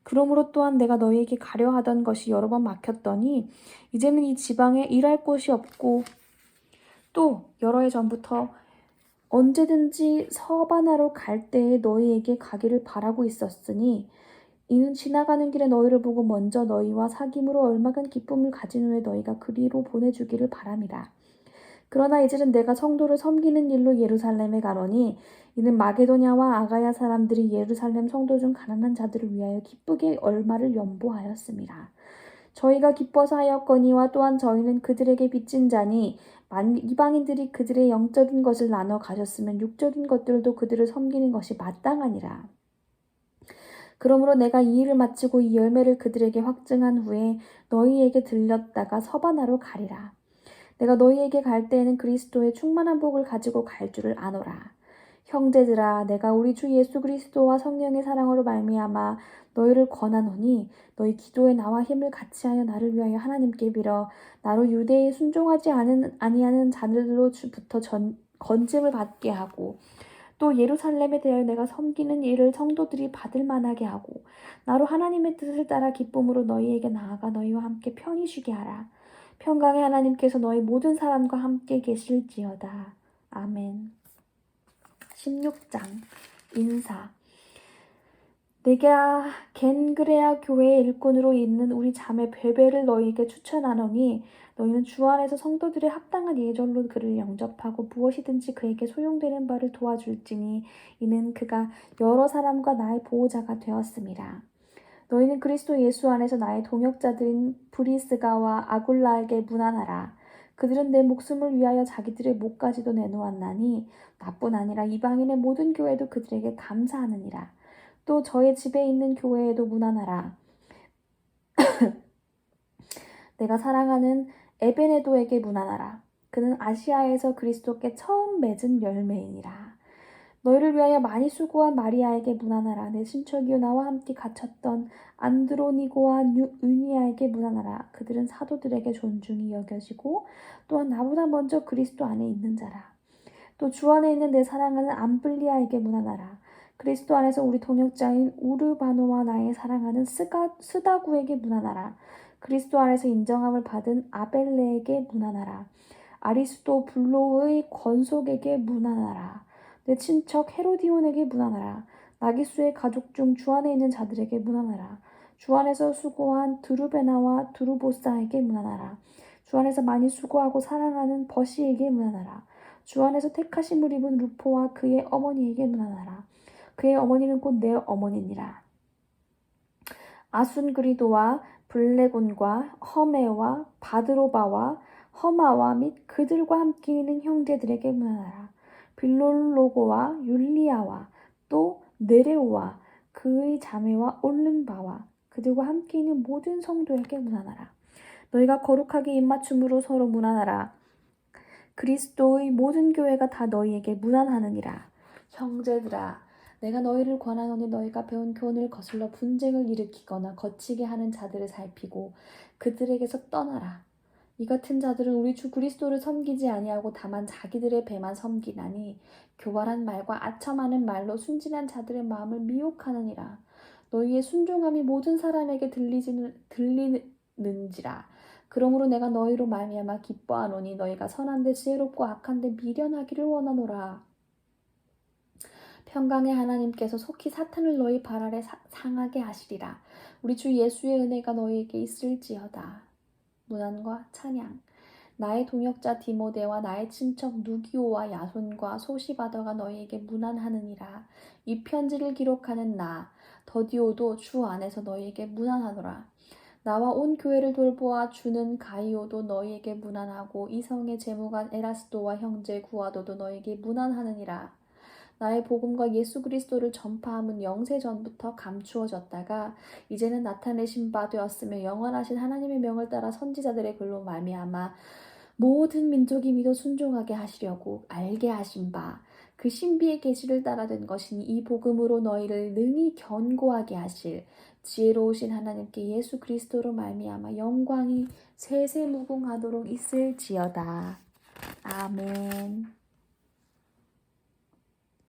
그러므로 또한 내가 너희에게 가려 하던 것이 여러 번 막혔더니 이제는 이 지방에 일할 곳이 없고 또 여러 해 전부터 언제든지 서바나로 갈 때에 너희에게 가기를 바라고 있었으니 이는 지나가는 길에 너희를 보고 먼저 너희와 사귐으로 얼마간 기쁨을 가진 후에 너희가 그리로 보내주기를 바랍니다. 그러나 이제는 내가 성도를 섬기는 일로 예루살렘에 가노니 이는 마게도냐와 아가야 사람들이 예루살렘 성도 중 가난한 자들을 위하여 기쁘게 얼마를 연보하였습니다. 저희가 기뻐서 하였거니와 또한 저희는 그들에게 빚진 자니 이방인들이 그들의 영적인 것을 나눠 가졌으면 육적인 것들도 그들을 섬기는 것이 마땅하니라. 그러므로 내가 이 일을 마치고 이 열매를 그들에게 확증한 후에 너희에게 들렸다가 서바나로 가리라. 내가 너희에게 갈 때에는 그리스도의 충만한 복을 가지고 갈 줄을 아노라. 형제들아, 내가 우리 주 예수 그리스도와 성령의 사랑으로 말미암아 너희를 권하노니 너희 기도에 나와 힘을 같이하여 나를 위하여 하나님께 빌어 나로 유대에 순종하지 아니하는 자들로부터 건짐을 받게 하고 또 예루살렘에 대하여 내가 섬기는 일을 성도들이 받을 만하게 하고 나로 하나님의 뜻을 따라 기쁨으로 너희에게 나아가 너희와 함께 편히 쉬게 하라. 평강의 하나님께서 너희 모든 사람과 함께 계실지어다. 아멘. 16장 인사. 내가 겐그레아 교회의 일꾼으로 있는 우리 자매 베베를 너희에게 추천하노니 너희는 주 안에서 성도들의 합당한 예절로 그를 영접하고 무엇이든지 그에게 소용되는 바를 도와줄지니 이는 그가 여러 사람과 나의 보호자가 되었습니다. 너희는 그리스도 예수 안에서 나의 동역자들인 브리스가와 아굴라에게 문안하라. 그들은 내 목숨을 위하여 자기들의 목까지도 내놓았나니 나뿐 아니라 이방인의 모든 교회도 그들에게 감사하느니라. 또 저의 집에 있는 교회에도 문안하라. 내가 사랑하는 에베네도에게 문안하라. 그는 아시아에서 그리스도께 처음 맺은 열매이니라. 너희를 위하여 많이 수고한 마리아에게 문안하라. 내 친척이요 나와 함께 갇혔던 안드로니고와 유니아에게 문안하라. 그들은 사도들에게 존중이 여겨지고 또한 나보다 먼저 그리스도 안에 있는 자라. 또 주 안에 있는 내 사랑하는 암블리아에게 문안하라. 그리스도 안에서 우리 동역자인 우르바노와 나의 사랑하는 스다구에게 문안하라. 그리스도 안에서 인정함을 받은 아벨레에게 문안하라. 아리스토블로의 권속에게 문안하라. 내 친척 헤로디온에게 문안하라. 나기수의 가족 중 주 안에 있는 자들에게 문안하라. 주 안에서 수고한 드루베나와 드루보사에게 문안하라. 주 안에서 많이 수고하고 사랑하는 버시에게 문안하라. 주 안에서 택하심을 입은 루포와 그의 어머니에게 문안하라. 그의 어머니는 곧 내 어머니니라. 아순그리도와 블레곤과 허메와 바드로바와 허마와 및 그들과 함께 있는 형제들에게 문안하라. 빌롤로고와 율리아와 또 네레오와 그의 자매와 올른바와 그들과 함께 있는 모든 성도에게 문안하라. 너희가 거룩하게 입맞춤으로 서로 문안하라. 그리스도의 모든 교회가 다 너희에게 문안하느니라. 형제들아, 내가 너희를 권하노니 너희가 배운 교훈을 거슬러 분쟁을 일으키거나 거치게 하는 자들을 살피고 그들에게서 떠나라. 이 같은 자들은 우리 주 그리스도를 섬기지 아니하고 다만 자기들의 배만 섬기나니 교활한 말과 아첨하는 말로 순진한 자들의 마음을 미혹하느니라. 너희의 순종함이 모든 사람에게 들리는지라. 그러므로 내가 너희로 말미암아 기뻐하노니 너희가 선한데 지혜롭고 악한데 미련하기를 원하노라. 평강의 하나님께서 속히 사탄을 너희 발 아래 상하게 하시리라. 우리 주 예수의 은혜가 너희에게 있을지어다. 문안과 찬양. 나의 동역자 디모데와 나의 친척 누기오와 야손과 소시바더가 너희에게 문안하느니라. 이 편지를 기록하는 나 더디오도 주 안에서 너희에게 문안하노라. 나와 온 교회를 돌보아 주는 가이오도 너희에게 문안하고 이성의 재무관 에라스도와 형제 구아도도 너희에게 문안하느니라. 나의 복음과 예수 그리스도를 전파함은 영세 전부터 감추어졌다가 이제는 나타내신 바 되었으며 영원하신 하나님의 명을 따라 선지자들의 글로 말미암아 모든 민족이 믿어 순종하게 하시려고 알게 하신 바 그 신비의 계시를 따라 된 것이니 이 복음으로 너희를 능히 견고하게 하실 지혜로우신 하나님께 예수 그리스도로 말미암아 영광이 세세무궁하도록 있을지어다. 아멘.